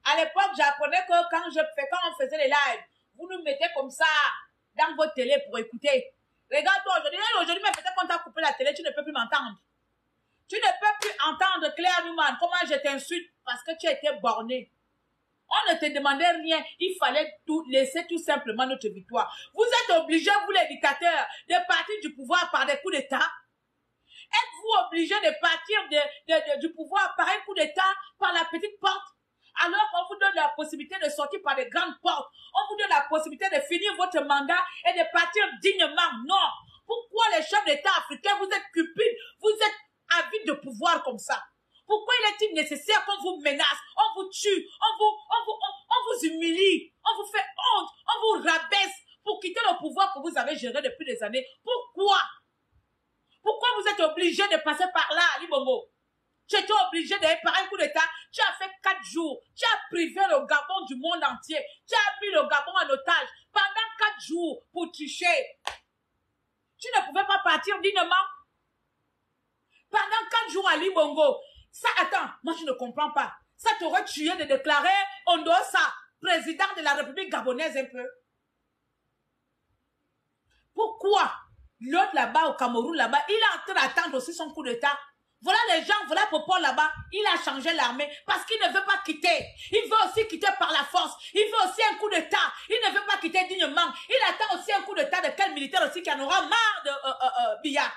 À l'époque, j'apprenais que quand on faisait les lives, vous nous mettez comme ça dans votre télé pour écouter. Regarde-toi aujourd'hui, mais peut-être qu'on t'a coupé la télé, tu ne peux plus m'entendre. Tu ne peux plus entendre Claire Newman. Comment je t'insulte parce que tu as été borné. On ne te demandait rien. Il fallait laisser tout simplement notre victoire. Vous êtes obligés, vous les dictateurs, de partir du pouvoir par des coups d'État. Êtes-vous obligés de partir du pouvoir par un coup d'État, par la petite porte, alors qu'on vous donne la possibilité de sortir par des grandes portes. On vous donne la possibilité de finir votre mandat et de partir dignement. Non. Pourquoi les chefs d'État africains, vous êtes cupides, vous êtes avides de pouvoir comme ça? Pourquoi il est-il nécessaire qu'on vous menace, on vous tue, on vous humilie, on vous fait honte, on vous rabaisse pour quitter le pouvoir que vous avez géré depuis des années? Pourquoi? Pourquoi vous êtes obligé de passer par là, Ali Bongo? Tu étais obligé d'aller par un coup d'État. Tu as fait 4 jours. Tu as privé le Gabon du monde entier. Tu as mis le Gabon en otage pendant 4 jours pour tricher. Tu ne pouvais pas partir dignement. Pendant 4 jours, Ali Bongo. Ça, attends, moi je ne comprends pas. Ça t'aurait tué de déclarer Ondosa, président de la République gabonaise un peu. Pourquoi? L'autre là-bas au Cameroun, là-bas, il est en train d'attendre aussi son coup d'État. Voilà les gens, voilà Popo là-bas. Il a changé l'armée parce qu'il ne veut pas quitter. Il veut aussi quitter par la force. Il veut aussi un coup d'État. Il ne veut pas quitter dignement. Il attend aussi un coup d'État de quel militaire aussi qui en aura marre de Biya.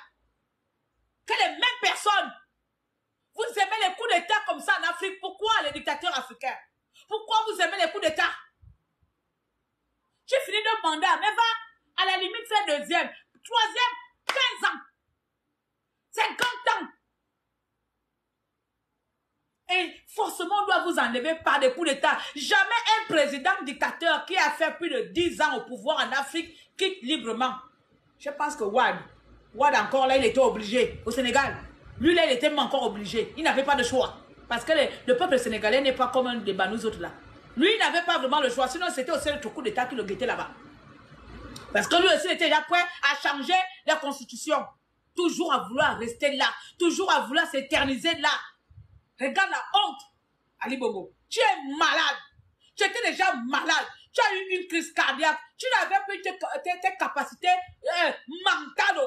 Que les mêmes personnes. Vous aimez les coups d'État comme ça en Afrique. Pourquoi les dictateurs africains? Pourquoi vous aimez les coups d'État? J'ai fini de mandat, mais va à la limite faire deuxième, troisième, 15 ans, 50 ans. Et forcément, on doit vous enlever par des coups d'État. Jamais un président dictateur qui a fait plus de 10 ans au pouvoir en Afrique quitte librement. Je pense que Wade encore là, il était obligé. Au Sénégal, lui là, il était même encore obligé. Il n'avait pas de choix. Parce que le peuple sénégalais n'est pas comme un débat nous autres là. Lui, il n'avait pas vraiment le choix. Sinon, c'était aussi le coup d'État qui le guettait là-bas. Parce que lui aussi, il était déjà prêt à changer la constitution. Toujours à vouloir rester là. Toujours à vouloir s'éterniser là. Regarde la honte, Ali Bongo. Tu es malade. Tu étais déjà malade. Tu as eu une crise cardiaque. Tu n'avais plus tes capacités mentales,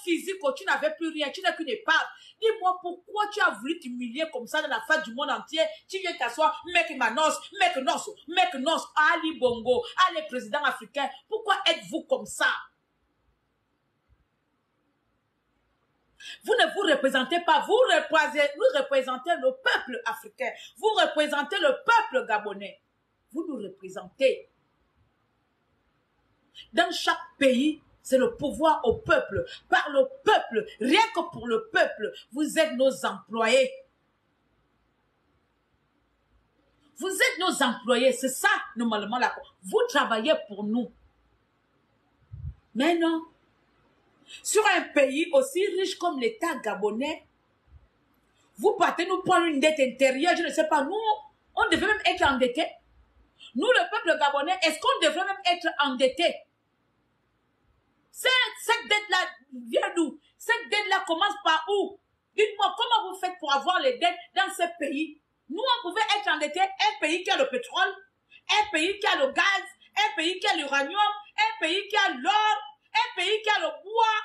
physiques. Tu n'avais plus rien. Tu n'es qu'une épave. Dis-moi pourquoi tu as voulu t'humilier comme ça dans la face du monde entier. Tu viens t'asseoir, mec Manos, mec Nos, Ali Bongo, allez président africain. Pourquoi êtes-vous comme ça? Vous ne vous représentez pas, vous représentez le peuple africain, vous représentez le peuple gabonais, vous nous représentez. Dans chaque pays, c'est le pouvoir au peuple, par le peuple, rien que pour le peuple, vous êtes nos employés. Vous êtes nos employés, c'est ça normalement là. Vous travaillez pour nous. Mais non. Sur un pays aussi riche comme l'État gabonais, vous partez nous prendre une dette intérieure, je ne sais pas, nous, on devrait même être endettés. Nous, le peuple gabonais, est-ce qu'on devrait même être endettés? Cette dette-là vient d'où? Cette dette-là commence par où? Dites-moi, comment vous faites pour avoir les dettes dans ce pays? Nous, on pouvait être endettés, un pays qui a le pétrole, un pays qui a le gaz, un pays qui a l'uranium, un pays qui a l'or, un pays qui a le bois,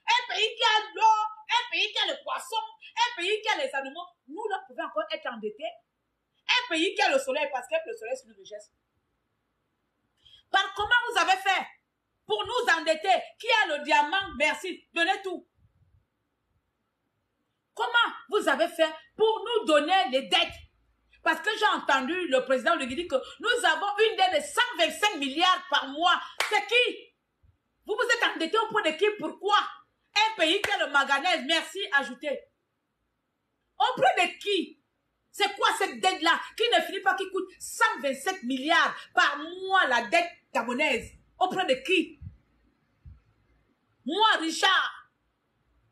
un pays qui a l'eau, un pays qui a le poisson, un pays qui a les animaux. Nous, là, pouvons encore être endettés. Un pays qui a le soleil, parce que le soleil, c'est une richesse. Par comment vous avez fait pour nous endetter? Qui a le diamant? Merci, donnez tout. Comment vous avez fait pour nous donner les dettes? Parce que j'ai entendu le président lui dire que nous avons une dette de 125 milliards par mois. C'est qui? Vous vous êtes endetté auprès de qui? Pourquoi? Un pays qui a le manganèse, merci, ajoutez. Auprès de qui? C'est quoi cette dette-là qui ne finit pas, qui coûte 127 milliards par mois, la dette gabonaise? Auprès de qui? Moi, Richard,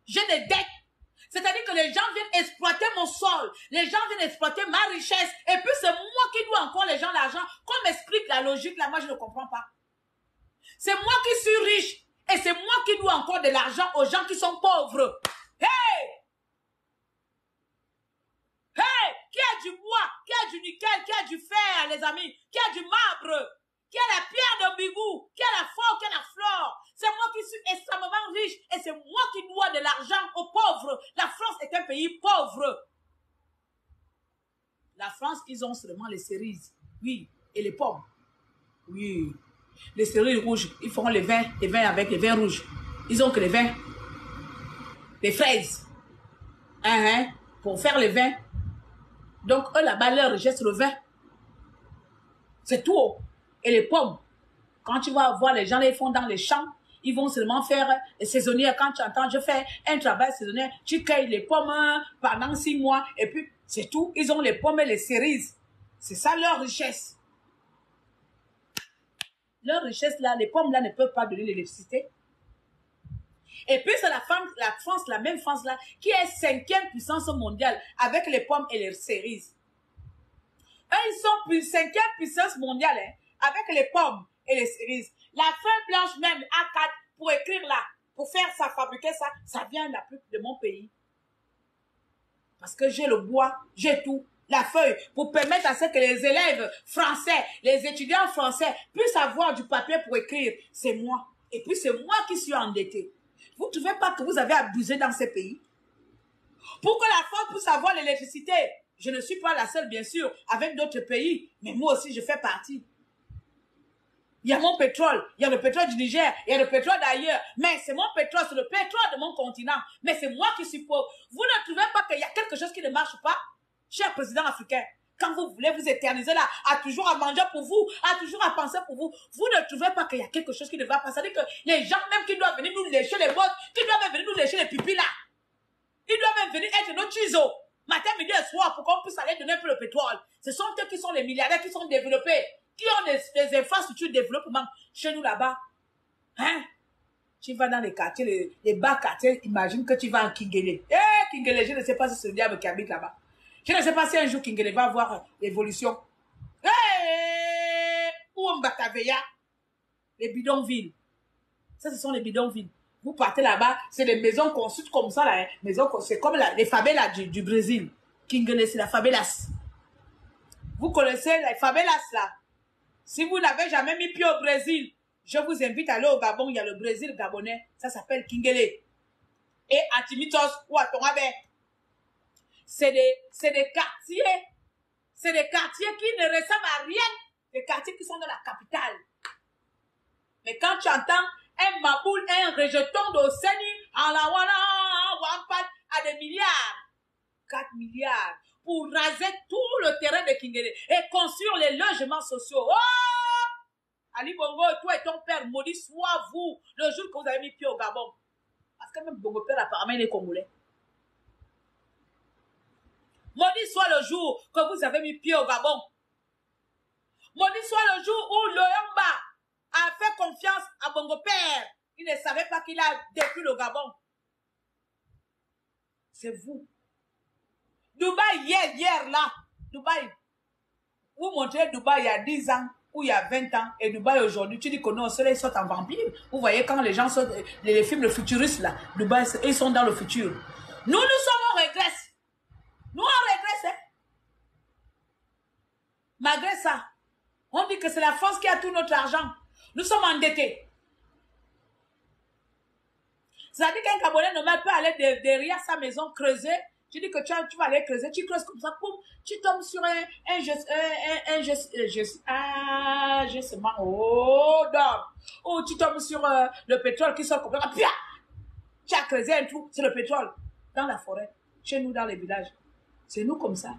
j'ai des dettes. C'est-à-dire que les gens viennent exploiter mon sol. Les gens viennent exploiter ma richesse. Et puis c'est moi qui dois encore les gens l'argent. Qu'on m'explique la logique là, moi je ne comprends pas. C'est moi qui suis riche. Et c'est moi qui dois encore de l'argent aux gens qui sont pauvres. Hey! Hey! Qui a du bois? Qui a du nickel? Qui a du fer, les amis? Qui a du marbre? Qui a la pierre de Bigou? Qui a la faune? Qui a la flore? C'est moi qui suis extrêmement riche. Et c'est moi qui dois de l'argent aux pauvres. La France est un pays pauvre. La France, ils ont seulement les cerises. Oui. Et les pommes. Oui. Les cerises rouges, ils font les vins avec les vins rouges. Ils ont que les vins. Les fraises. Pour faire les vins. Donc, eux, là-bas, leur richesse, le vin. C'est tout. Et les pommes. Quand tu vas voir les gens, ils font dans les champs. Ils vont seulement faire saisonnier. Quand tu entends, je fais un travail saisonnier. Tu cueilles les pommes pendant 6 mois. Et puis, c'est tout. Ils ont les pommes et les cerises. C'est ça leur richesse. Leur richesse là, les pommes là ne peuvent pas donner l'électricité. Et puis c'est la France, la même France là, qui est 5e puissance mondiale avec les pommes et les cerises. Eux, ils sont 5e puissance mondiale avec les pommes et les cerises. La feuille blanche même A4 pour écrire là, pour faire ça, fabriquer ça, ça vient de mon pays. Parce que j'ai le bois, j'ai tout. La feuille, pour permettre à ce que les élèves français, les étudiants français puissent avoir du papier pour écrire. C'est moi. Et puis c'est moi qui suis endetté. Vous ne trouvez pas que vous avez abusé dans ces pays? Pour que la France puisse avoir l'électricité. Je ne suis pas la seule, bien sûr, avec d'autres pays, mais moi aussi, je fais partie. Il y a mon pétrole, il y a le pétrole du Niger, il y a le pétrole d'ailleurs, mais c'est mon pétrole, c'est le pétrole de mon continent, mais c'est moi qui suis pauvre. Vous ne trouvez pas qu'il y a quelque chose qui ne marche pas, cher président africain? Quand vous voulez vous éterniser là, à toujours à manger pour vous, à toujours à penser pour vous, vous ne trouvez pas qu'il y a quelque chose qui ne va pas? Ça veut dire que les gens même qui doivent venir nous lécher les bottes, qui doivent même venir nous lécher les pipis là, ils doivent même venir être nos ciseaux, matin, midi et soir, pour qu'on puisse aller donner un peu le pétrole. Ce sont eux qui sont les milliardaires, qui sont développés, qui ont des infrastructures de développement chez nous là-bas. Hein? Tu vas dans les quartiers, les bas quartiers, imagine que tu vas en Kingele. Eh, Kingele, je ne sais pas si c'est le diable qui habite là-bas. Je ne sais pas si un jour Kingele va avoir l'évolution. Eh, ou Mbataveya, les bidonvilles. Ça, ce sont les bidonvilles. Vous partez là-bas, c'est des maisons construites comme ça, là, hein. C'est comme les favelas du Brésil. Kingele, c'est la favelas. Vous connaissez les favelas là? Si vous n'avez jamais mis pied au Brésil, je vous invite à aller au Gabon. Il y a le Brésil gabonais. Ça s'appelle Kingele. Et à Timitos ou à Tongabe. C'est des quartiers. C'est des quartiers qui ne ressemblent à rien. Des quartiers qui sont dans la capitale. Mais quand tu entends un maboule, un rejeton d'Océanie, en la Wampat, à des milliards. 4 milliards. Pour raser tout le terrain de Kingele et construire les logements sociaux. Oh! Ali Bongo, toi et ton père, maudit soit vous, le jour que vous avez mis pied au Gabon. Parce que même Bongo père, apparemment, il est congolais. Maudit soit le jour que vous avez mis pied au Gabon. Maudit soit le jour où Loyamba a fait confiance à Bongo père. Il ne savait pas qu'il a détruit le Gabon. C'est vous. Dubaï, hier là, Dubaï, vous montrez Dubaï il y a 10 ans ou il y a 20 ans, et Dubaï aujourd'hui, tu dis que non, ceux-là, ils sortent en vampire. Vous voyez quand les gens sortent, les films de futuristes là, Dubaï, ils sont dans le futur. Nous sommes, on régresse. Nous, on régresse, hein. Malgré ça, on dit que c'est la France qui a tout notre argent. Nous sommes endettés. C'est-à-dire qu'un Gabonais normal peut aller derrière sa maison creuser. Tu dis que tu vas aller creuser, tu creuses comme ça, poum, tu tombes sur un gisement, oh, d'or. Ou tu tombes sur le pétrole qui sort complètement, pia! Tu as creusé un trou, c'est le pétrole. Dans la forêt, chez nous, dans les villages. C'est nous comme ça.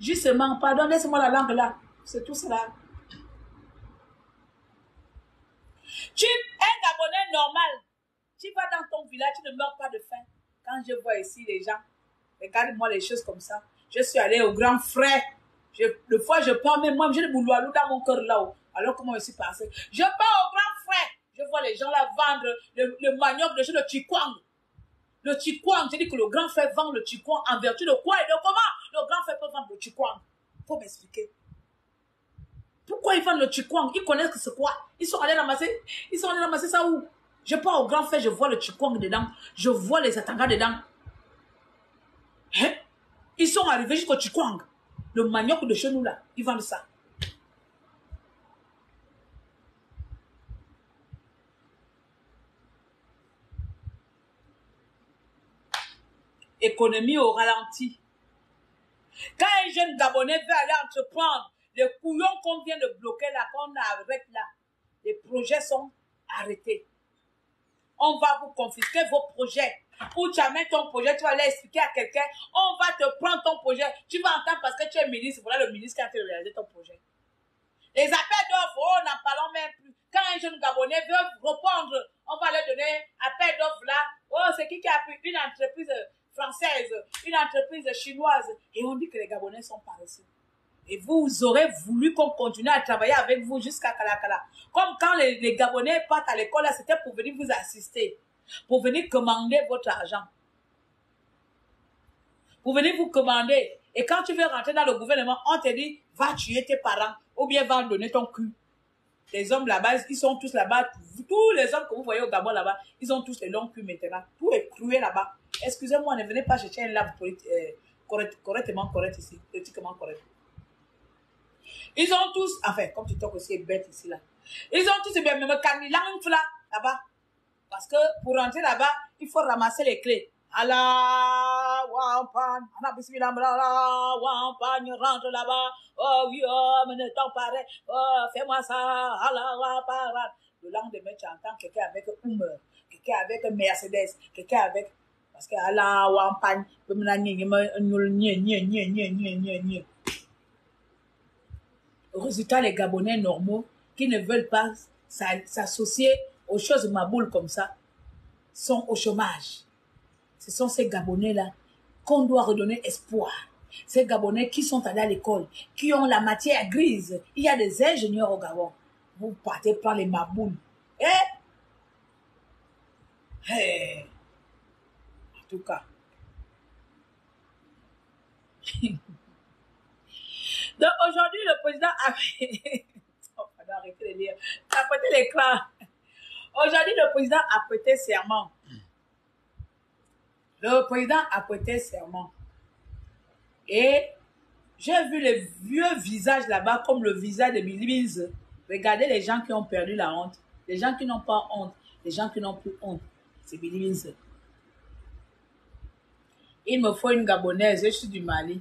Justement, pardon, laisse-moi la langue là. C'est tout cela. Un Gabonais normal, tu vas dans ton village, tu ne meurs pas de faim. Quand je vois ici les gens, regarde-moi les choses comme ça. Je suis allé au grand frère. Le fois, je pars, même moi, j'ai le bouloualou dans mon cœur là-haut. Alors, comment je suis passé? Je pars au grand frère. Je vois les gens là vendre le manioc, le chikwang. Le chikwang, j'ai dit que le grand frère vend le chikwang en vertu de quoi et de comment le grand frère peut vendre le chikwang? Faut m'expliquer. Pourquoi ils vendent le chikwang? Ils connaissent que c'est quoi? Ils sont allés ramasser ça où? Je pars au grand frère, je vois le chikwang dedans. Je vois les atangas dedans. Hein? Ils sont arrivés jusqu'au chikwang. Le manioc de chez nous là, ils vendent ça. Économie au ralenti. Quand un jeune Gabonais veut aller entreprendre, les couillons qu'on vient de bloquer là, qu'on arrête là, les projets sont arrêtés. On va vous confisquer vos projets. Ou tu amènes ton projet, tu vas l'expliquer à quelqu'un, on va te prendre ton projet. Tu vas entendre parce que tu es ministre, voilà le ministre qui a fait réaliser ton projet. Les appels d'offres, oh, n'en parlons même plus. Quand un jeune Gabonais veut répondre, on va lui donner appel d'offres là. Oh, c'est qui a pris une entreprise française, une entreprise chinoise. Et on dit que les Gabonais sont paresseux. Et vous aurez voulu qu'on continue à travailler avec vous jusqu'à Kalakala. Comme quand les Gabonais partent à l'école, c'était pour venir vous assister. Pour venir commander votre argent. Pour venir vous commander. Et quand tu veux rentrer dans le gouvernement, on te dit, va tuer tes parents. Ou bien va donner ton cul. Les hommes là-bas, ils sont tous là-bas. Tous les hommes que vous voyez au Gabon là-bas, ils ont tous les longs culs maintenant. Tout est cloué là-bas. Excusez-moi, ne venez pas chercher un lave correctement correct ici. Politiquement correct. Ils ont tous, enfin, comme tu talques aussi bête ici là. Ils ont tous, même Kamilang là-bas. Parce que pour rentrer là-bas, il faut ramasser les clés. Allah, Wampan, on a bismillah, Wampan, rentre là-bas. Oh oui, oh, mais ne t'en paraît. Oh, fais-moi ça. Allah, Wampan. Le lendemain, tu entends quelqu'un avec Hummer, quelqu'un avec Mercedes, quelqu'un avec. Parce que Allah, Wampan, résultat, les Gabonais normaux qui ne veulent pas s'associer aux choses maboules comme ça sont au chômage. Ce sont ces Gabonais-là qu'on doit redonner espoir. Ces Gabonais qui sont allés à l'école, qui ont la matière grise. Il y a des ingénieurs au Gabon. Vous partez prendre les maboules. En tout cas. Donc aujourd'hui, le président a arrêter de lire. A prêté l'écran. Aujourd'hui, le président a prêté serment. Le président a prêté serment. Et j'ai vu les vieux visages là-bas comme le visage de Bilibis. Regardez les gens qui ont perdu la honte. Les gens qui n'ont pas honte. Les gens qui n'ont plus honte. C'est Bilibis. Il me faut une Gabonaise. Je suis du Mali.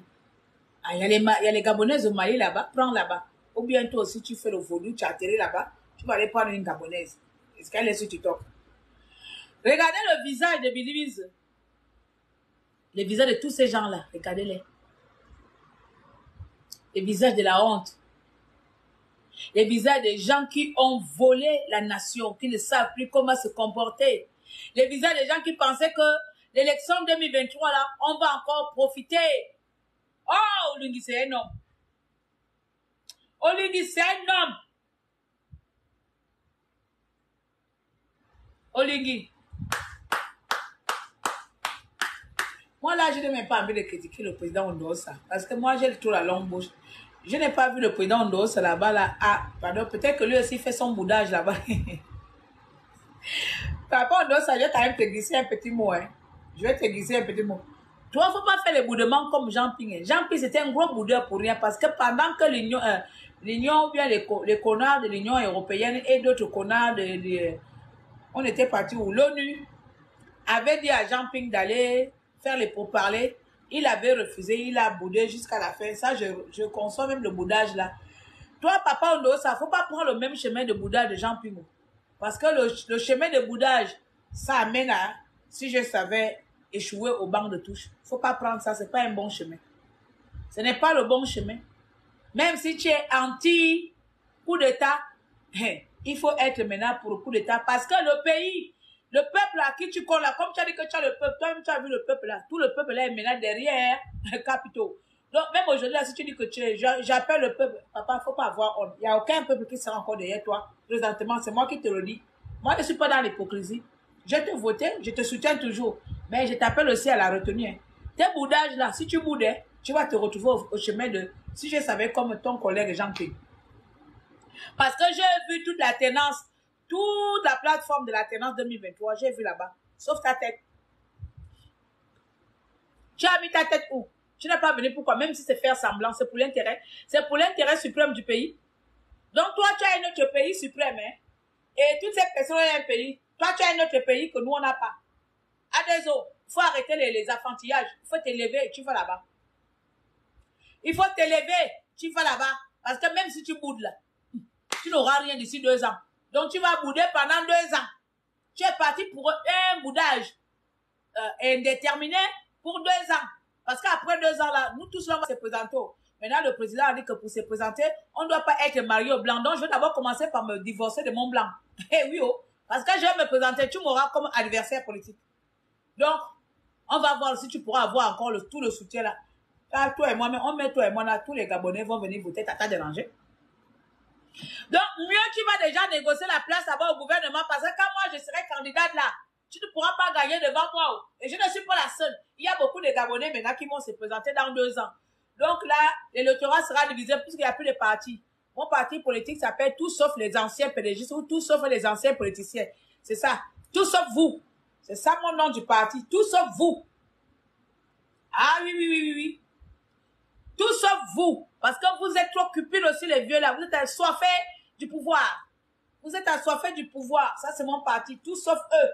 Ah, il y a les Gabonaises au Mali là-bas. Prends là-bas. Ou bien toi aussi, tu fais le vaudou, tu as atterri là-bas. Tu vas aller prendre une Gabonaise. Est-ce qu'elle est sur TikTok? Regardez le visage de Bilibis. Le visage de tous ces gens-là. Regardez-les. Les visages de la honte. Les visages des gens qui ont volé la nation, qui ne savent plus comment se comporter. Les visages des gens qui pensaient que l'élection 2023, là, on va encore profiter. Oh, Olingi, c'est un homme. Olingi, c'est un homme. Olingi. Moi, là, je n'ai même pas envie de critiquer le président Ondosa. Parce que moi, j'ai tout la longue bouche. Je n'ai pas vu le président Ondosa là-bas, là. Ah, pardon, peut-être que lui aussi fait son boudage là-bas. Par rapport à Ondosa, je vais quand même te glisser un petit mot, hein. Je vais te glisser un petit mot. Toi, il ne faut pas faire les boudements comme Jean-Ping. Jean-Ping, c'était un gros boudeur pour rien. Parce que pendant que l'Union, ou bien les connards de l'Union européenne et d'autres connards on était partis où l'ONU avait dit à Jean-Ping d'aller faire les pourparlers. Il avait refusé, il a boudé jusqu'à la fin. Ça, je conçois même le boudage là. Toi, papa Ondosa, il ne faut pas prendre le même chemin de boudage de Jean-Ping. Parce que le chemin de boudage, ça amène à, si je savais, échouer au banc de touche. Il ne faut pas prendre ça, ce n'est pas un bon chemin. Ce n'est pas le bon chemin. Même si tu es anti-coup d'État, il faut être maintenant pour le coup d'État. Parce que le pays, le peuple à qui tu colles là, comme tu as dit que tu as le peuple, toi-même tu as vu le peuple là, tout le peuple là est maintenant derrière le capitaux. Donc même aujourd'hui là, si tu dis que j'appelle le peuple, papa, il ne faut pas avoir honte. Il n'y a aucun peuple qui sera encore derrière toi. Présentement, c'est moi qui te le dis. Moi, je ne suis pas dans l'hypocrisie. Je te votais, je te soutiens toujours. Mais je t'appelle aussi à la retenue. Hein. Tes boudages là, si tu boudais, tu vas te retrouver au chemin de, si je savais comme ton collègue Jean-Pierre. Parce que j'ai vu toute la tenance, toute la plateforme de la tenance 2023, j'ai vu là-bas. Sauf ta tête. Tu as mis ta tête où? Tu n'es pas venu pourquoi? Même si c'est faire semblant, c'est pour l'intérêt. C'est pour l'intérêt suprême du pays. Donc toi, tu as un autre pays suprême. Hein? Et toutes ces personnes ont un pays. Toi, tu as un autre pays que nous, on n'a pas. À des autres, il faut arrêter les affantillages. Il faut t'élever et tu vas là-bas. Il faut t'élever, tu vas là-bas. Parce que même si tu boudes là, tu n'auras rien d'ici 2 ans. Donc tu vas bouder pendant 2 ans. Tu es parti pour un boudage indéterminé pour 2 ans. Parce qu'après 2 ans là, nous tous là, on va se présenter. Maintenant, le président a dit que pour se présenter, on ne doit pas être marié au blanc. Donc je vais d'abord commencer par me divorcer de mon blanc. Eh oui, oh. Parce que je vais me présenter, tu m'auras comme adversaire politique. Donc, on va voir si tu pourras avoir encore tout le soutien là. Là, toi et moi, on met toi et moi là, tous les Gabonais vont venir voter, t'as dérangé. Donc, mieux tu vas déjà négocier la place là-bas au gouvernement parce que quand moi je serai candidate là, tu ne pourras pas gagner devant moi. Et je ne suis pas la seule. Il y a beaucoup de Gabonais maintenant qui vont se présenter dans 2 ans. Donc là, l'électorat sera divisé puisqu'il n'y a plus de partis. Mon parti politique s'appelle Tout sauf les anciens PDG ou Tout sauf les anciens politiciens. C'est ça. Tout sauf vous. C'est ça mon nom du parti. Tout sauf vous. Ah oui, oui, oui, oui, oui. Tout sauf vous. Parce que vous êtes trop cupides aussi les vieux là. Vous êtes assoiffés du pouvoir. Vous êtes assoiffés du pouvoir. Ça c'est mon parti. Tout sauf eux.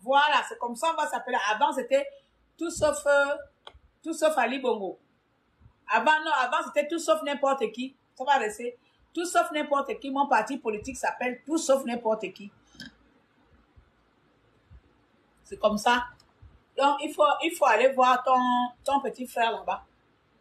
Voilà. C'est comme ça on va s'appeler. Avant c'était tout sauf Ali Bongo. Avant, non, avant c'était tout sauf n'importe qui. Ça va rester. Tout sauf n'importe qui. Mon parti politique s'appelle tout sauf n'importe qui. C'est comme ça. Donc, il faut aller voir ton petit frère là-bas.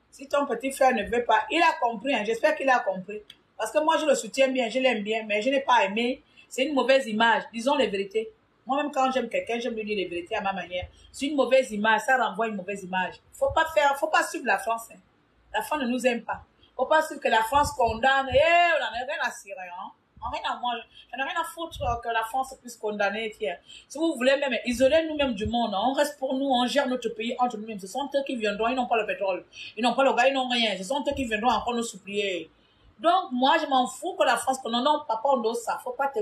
Si ton petit frère ne veut pas, il a compris, hein, j'espère qu'il a compris. Parce que moi, je le soutiens bien, je l'aime bien, mais je n'ai pas aimé. C'est une mauvaise image, disons les vérités. Moi-même, quand j'aime quelqu'un, j'aime lui dire les vérités à ma manière. C'est une mauvaise image, ça renvoie une mauvaise image. Faut pas suivre la France. Hein. La France ne nous aime pas. Faut pas suivre que la France condamne. On n'en a rien à cirer, hein. J'en ai rien à foutre que la France puisse condamner. Tiens. Si vous voulez même isoler nous-mêmes du monde, on reste pour nous, on gère notre pays entre nous-mêmes. Ce sont eux qui viendront, ils n'ont pas le pétrole. Ils n'ont pas le gaz, ils n'ont rien. Ce sont eux qui viendront encore nous supplier. Donc, moi, je m'en fous que la France condamne. Non, papa, on doit ça. Faut pas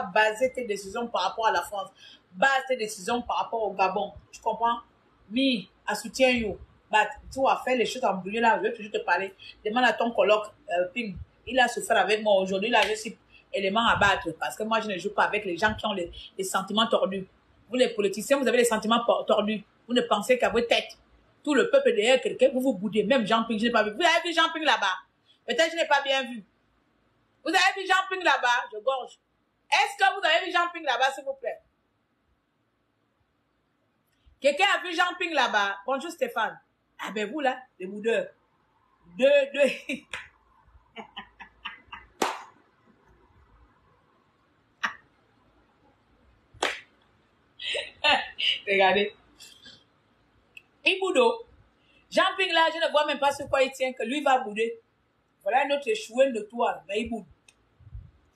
baser tes décisions par rapport à la France. Base tes décisions par rapport au Gabon. Tu comprends? Mi, à soutien, you. Bah, tu vas faire les choses en bouillon là, je vais toujours te parler. Demande à ton colloque, Ping. Il a souffert avec moi aujourd'hui. Là, je suis élément à battre parce que moi, je ne joue pas avec les gens qui ont les sentiments tordus. Vous, les politiciens, vous avez les sentiments tordus. Vous ne pensez qu'à votre tête. Tout le peuple derrière quelqu'un, vous vous boudez. Même Jean Ping, je n'ai pas vu. Vous avez vu Jean Ping là-bas? Peut-être que je n'ai pas bien vu. Vous avez vu Jean Ping là-bas? Je gorge. Est-ce que vous avez vu Jean Ping là-bas, s'il vous plaît? Quelqu'un a vu Jean Ping là-bas? Bonjour Stéphane. Ah ben vous là, les boudeurs. Deux. Regardez. Il boude. Jean Ping là, je ne vois même pas sur quoi il tient que lui va bouder. Voilà un autre échoué de toi, mais il boude.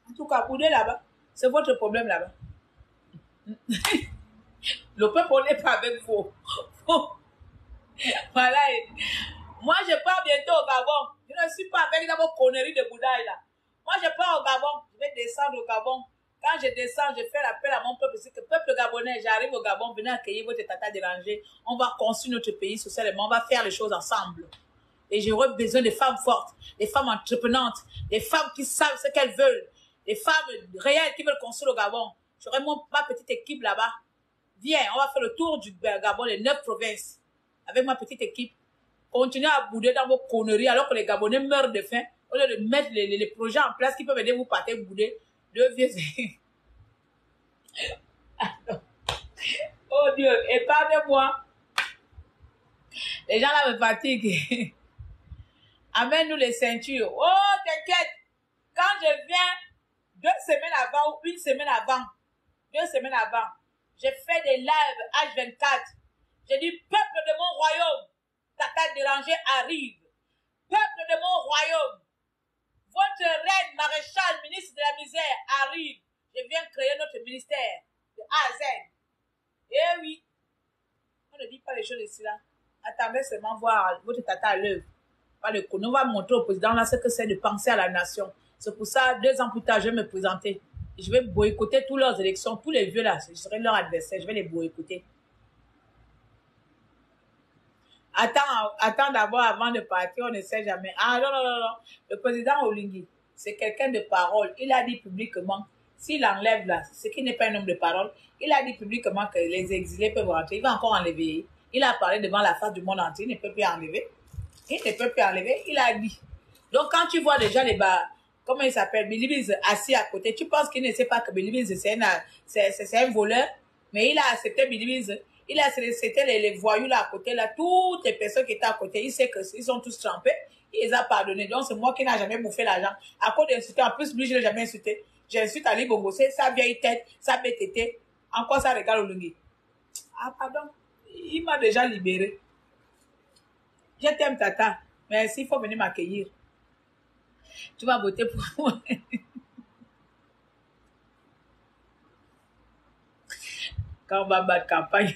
En tout cas, bouder là-bas, c'est votre problème là-bas. Le peuple, on n'est pas avec vous. Voilà. Moi, je pars bientôt au Gabon. Je ne suis pas avec dans vos conneries de Bouddhaï là. Moi, je pars au Gabon. Je vais descendre au Gabon. Quand je descends, je fais l'appel à mon peuple. C'est que peuple gabonais, j'arrive au Gabon, venez accueillir votre tata dérangée. On va construire notre pays socialement. On va faire les choses ensemble. Et j'aurai besoin de femmes fortes, des femmes entreprenantes, des femmes qui savent ce qu'elles veulent, des femmes réelles qui veulent construire le Gabon. J'aurai ma petite équipe là-bas. Viens, on va faire le tour du Gabon, les 9 provinces. Avec ma petite équipe. Continuez à bouder dans vos conneries alors que les Gabonais meurent de faim. Au lieu de mettre les projets en place qui peuvent aider vous partir bouder. Deux vieux. Oh Dieu, épargnez-moi. Les gens là me fatiguent. Amène-nous les ceintures. Oh, t'inquiète. Quand je viens 2 semaines avant ou 1 semaine avant, 2 semaines avant, j'ai fait des lives H24. J'ai dit, peuple de mon royaume, Tata Dérangée arrive. Peuple de mon royaume, votre reine maréchale, ministre de la misère, arrive. Je viens créer notre ministère de A à Z. Eh oui. On ne dit pas les choses ici là. Attendez seulement voir votre tata à l'œuvre. On va montrer au président là ce que c'est de penser à la nation. C'est pour ça, 2 ans plus tard, je vais me présenter. Je vais boycotter toutes leurs élections, tous les vieux là. Je serai leur adversaire, je vais les boycotter. Attends d'abord avant de partir, on ne sait jamais. Ah non. Le président Oligui, c'est quelqu'un de parole. Il a dit publiquement, s'il enlève là, ce qui n'est pas un homme de parole, il a dit publiquement que les exilés peuvent rentrer. Il va encore enlever. Il a parlé devant la face du monde entier, il ne peut plus enlever. Il ne peut plus enlever, il a dit. Donc quand tu vois déjà les bas, comment il s'appelle, Bilibiz assis à côté, tu penses qu'il ne sait pas que Bilibiz c'est un voleur, mais il a accepté Bilibiz. Il a accepté les voyous là à côté, là, toutes les personnes qui étaient à côté, il sait qu'ils sont tous trempés, il les a pardonnés. Donc c'est moi qui n'ai jamais bouffé l'argent. À cause d'insulter, en plus lui je ne l'ai jamais insulté. J'insulte Ali Bongo, c'est sa vieille tête, sa bête tête. Encore ça regarde Olungi. Ah pardon, il m'a déjà libéré. Je t'aime tata, mais s'il faut venir m'accueillir, tu vas voter pour moi. Quand on va battre campagne,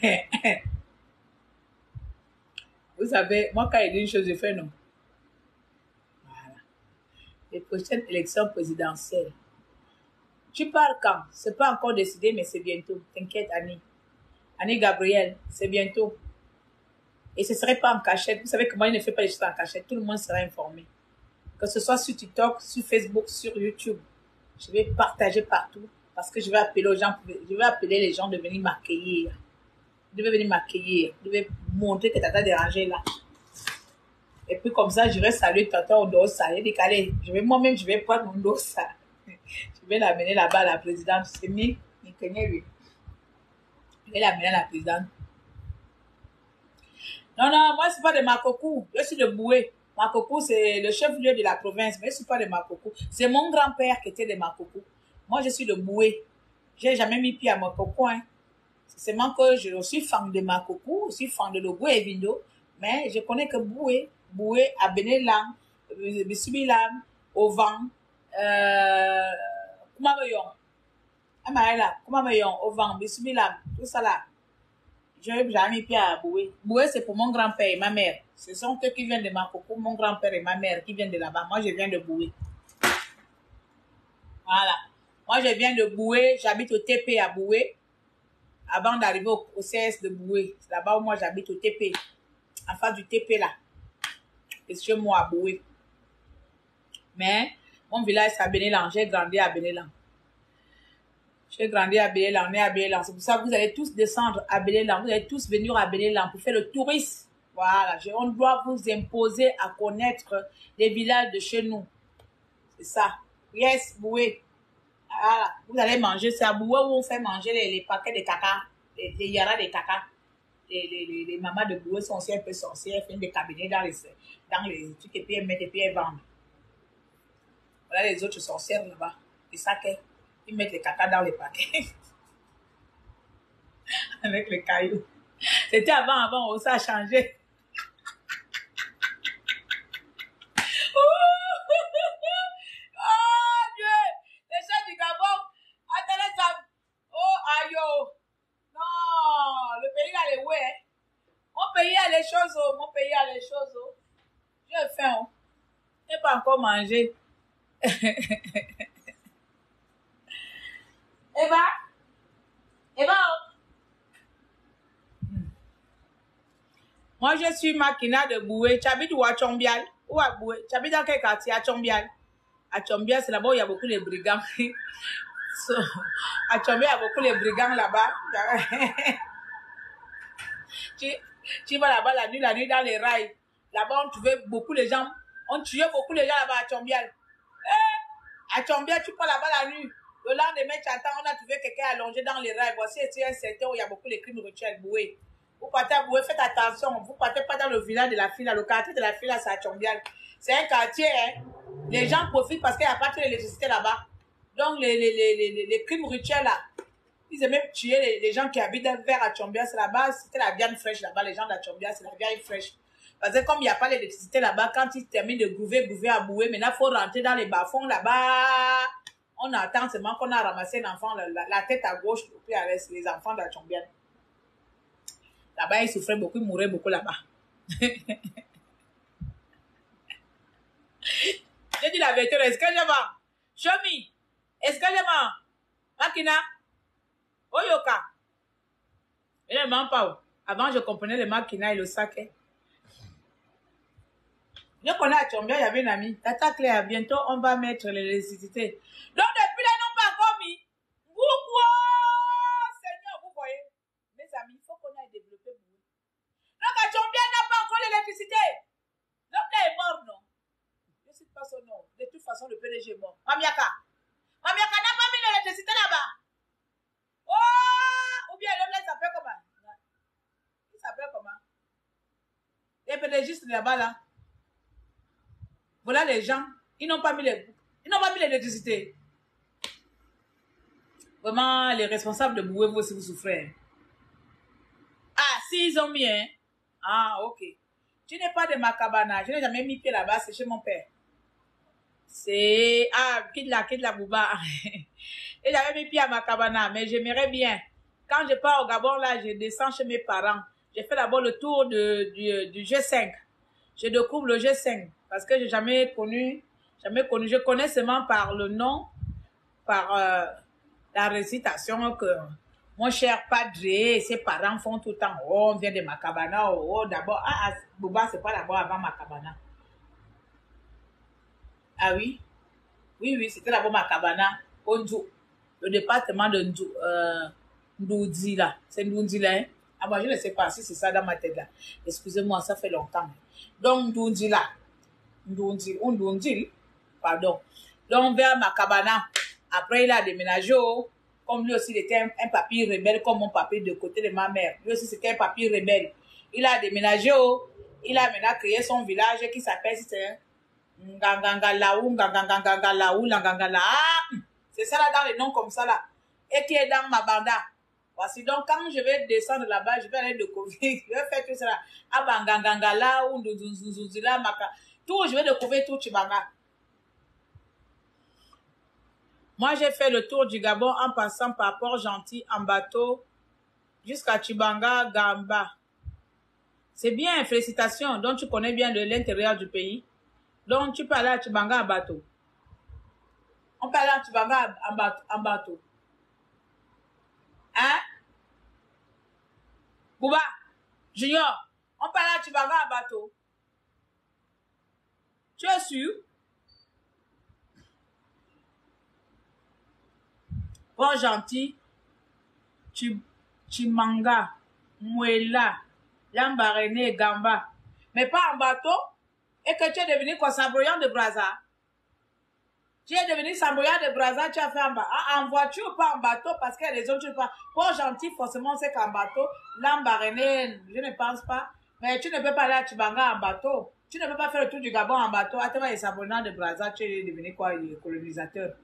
vous savez, moi quand il dit une chose, je fais non. Voilà. Les prochaines élections présidentielles. Tu pars quand? C'est pas encore décidé, mais c'est bientôt. T'inquiète, Annie. Annie Gabriel, c'est bientôt. Et ce serait pas en cachette. Vous savez que moi, je ne fais pas les choses en cachette. Tout le monde sera informé. Que ce soit sur TikTok, sur Facebook, sur YouTube. Je vais partager partout. Parce que je vais appeler aux gens, je vais appeler les gens de venir m'accueillir. devais venir m'accueillir. Tu devais montrer que tata dérangé là. Et puis comme ça, je vais saluer tata au dos ça. Il dit qu'allez, moi-même, je vais prendre mon dos ça. Je vais l'amener là-bas à la présidente. C'est mieux. Il connaît lui. Je vais l'amener à la présidente. Non, non, moi, je ne suis pas de Makoko. Je suis de Boué. Makoko, c'est le chef-lieu de la province, mais je ne suis pas de Makoko. C'est mon grand-père qui était de Makoko. Moi, je suis de Boué. Je n'ai jamais mis pied à Makoko. Hein. C'est seulement que je suis fan de Makoko, je suis fan de Logo et Vindo, mais je connais que Boué. Boué, à Benelam, Bissibilam, au vent, Kumameyon. Amaela, Kumameyon, au vent, Bissibilam, tout ça là. Je n'ai jamais mis pied à Boué. Boué, c'est pour mon grand-père et ma mère. Ce sont eux qui viennent de Makoko, mon grand-père et ma mère qui viennent de là-bas. Moi, je viens de Boué. Voilà. Moi, je viens de Boué. J'habite au TP à Boué. Avant d'arriver au CS de Boué. C'est là-bas où moi, j'habite au TP. En face du TP, là. C'est chez moi à Boué. Mais, mon village, c'est à Benelan. J'ai grandi à Benelan. J'ai grandi à Benelan, né à Benelan. C'est pour ça que vous allez tous descendre à Benelan. Vous allez tous venir à Benelan pour faire le tourisme. Voilà. On doit vous imposer à connaître les villages de chez nous. C'est ça. Yes, Boué. Voilà. Vous allez manger. C'est à Boué où on fait manger les paquets de caca. Les yaras de caca. Les mamans de Boué sont aussi un peu sorcières. Elles font des cabinets dans les trucs et puis elles mettent et puis elles vendent. Voilà les autres sorcières là-bas. Et ça ils mettent les caca dans les paquets. Avec les cailloux. C'était avant, ça a changé. Oh Dieu! Les gens du Gabon, attendez ça. Oh aïe! Non! Le pays a les ouais. Mon pays a les choses, oh. Mon pays a les choses, oh. J'ai faim, oh. Je n'ai pas encore mangé. Eva? Eva? Moi, je suis Makina de Boué. Tu habites où à Chombial? Où à Boué? Tu habites dans quel quartier? À Chombial. À Chombial, c'est là-bas où il y a beaucoup de brigands. À Chombial, il y a beaucoup de brigands là-bas. Tu vas là-bas la nuit dans les rails. Là-bas, on tuait beaucoup de gens. On tuait beaucoup de gens là-bas à Chombial. À Chombial, tu pars là-bas la nuit. Le lendemain, tu attends, on a trouvé quelqu'un allongé dans les rails. Voici un secteur où il y a beaucoup de crimes rituels. Boué. Vous partez à Boué, faites attention. Vous partez pas dans le village de la fille, le quartier de la fille, c'est à Chombial. C'est un quartier, hein. Les gens profitent parce qu'il n'y a pas de l'électricité là-bas. Donc, les crimes rituels là, ils aiment même tuer les gens qui habitent vers à Chombial. C'est là-bas, c'était la viande fraîche là-bas. Les gens de Chombial, c'est la viande fraîche. Parce que comme il n'y a pas l'électricité là-bas, quand ils terminent de gouver à Boué, maintenant, il faut rentrer dans les bas-fonds là-bas. On attend seulement qu'on a ramassé un enfant, la tête à gauche, puis avec les enfants de Chombial. Là-bas, ils souffraient beaucoup, ils mouraient beaucoup là-bas. J'ai dit la vérité, est-ce que je vends? Show me. Est-ce que je vends? Makina? Oyoka? Je ne mens pas. Avant, je comprenais le Makina et le saké. Je connais à Chombial, il y avait une amie. Tata Claire, bientôt, on va mettre l'électricité. Donc, depuis là, ils n'ont pas encore mis. Pourquoi? Seigneur, vous voyez? Mes amis, il faut qu'on aille développer. Donc, à Chombial n'a pas encore l'électricité. L'homme là est mort, non? Je ne sais pas son nom. De toute façon, le PDG est mort. Mamiaka. Mamiaka n'a pas mis l'électricité là-bas. Oh! Ou bien l'homme là, il s'appelle comment? Il s'appelle comment? Les PDG là-bas, là. Voilà les gens. Ils n'ont pas mis l'électricité. Vraiment, les responsables de Boué, vous aussi, vous souffrez. Ah, si, ils ont mis, hein? Ah, ok. Tu n'es pas de Makabana. Je n'ai jamais mis pied là-bas, c'est chez mon père. C'est... Ah, quitte la Bouba. Et j'avais mis pied à Makabana, mais j'aimerais bien. Quand je pars au Gabon, là, je descends chez mes parents. J'ai fait d'abord le tour du G5. Je découvre le G5 parce que j'ai jamais connu. Je connais seulement par le nom, par la récitation que mon cher padre et ses parents font tout le temps. Oh, on vient de Makabana. Oh, d'abord. Ah, Bouba, c'est pas d'abord avant Makabana. Ah oui? Oui, c'était d'abord Makabana. Ondu. Le département de Ndoudi, là. C'est Ndoudi, là, hein? Ah, moi, je ne sais pas si c'est ça dans ma tête là. Excusez-moi, ça fait longtemps. Donc, Ndundi là. Ndundi, pardon. Donc, vers Makabana. Après, il a déménagé. Comme lui aussi, il était un papy rebelle, comme mon papy de côté de ma mère. Lui aussi, c'était un papy rebelle. Il a déménagé. Il a maintenant créé son village qui s'appelle Ngangangalaou, Ngangangangalaou, Ngangangala. Ah, c'est ça là dans les noms comme ça là. Et qui est dans ma banda. Voici donc quand je vais descendre là-bas, je vais aller découvrir, je vais faire tout ça là. Abangangangala ou Nduzuzuzila Maka. Tout, je vais découvrir tout Chibanga. Moi, j'ai fait le tour du Gabon en passant par Port-Gentil en bateau jusqu'à Chibanga, Gamba. C'est bien, félicitations. Donc, tu connais bien l'intérieur du pays. Donc, tu peux aller à Chibanga en bateau. On peut aller à Chibanga en bateau. Hein? Bouba, Junior, on peut aller à Chibanga en bateau. Tu es sûr? Port-Gentil, Chimanga, Mouela, Lambaréné, Gamba. Mais pas en bateau. Et que tu es devenu quoi, Sambroyant de Brazza. Tu es devenu Sambroyant de Brazza, tu as fait en voiture ou pas en bateau, parce qu'il y a des autres, tu pas. Port-Gentil, forcément, c'est qu'en bateau. Lambaréné, je ne pense pas. Mais tu ne peux pas aller à Chibanga en bateau. Tu ne peux pas faire le tour du Gabon en bateau. À travers les Sambroyant de Brazza, tu es devenu quoi, colonisateur.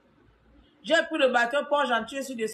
J'ai pris le bateau Port-Gentil, je suis descendu.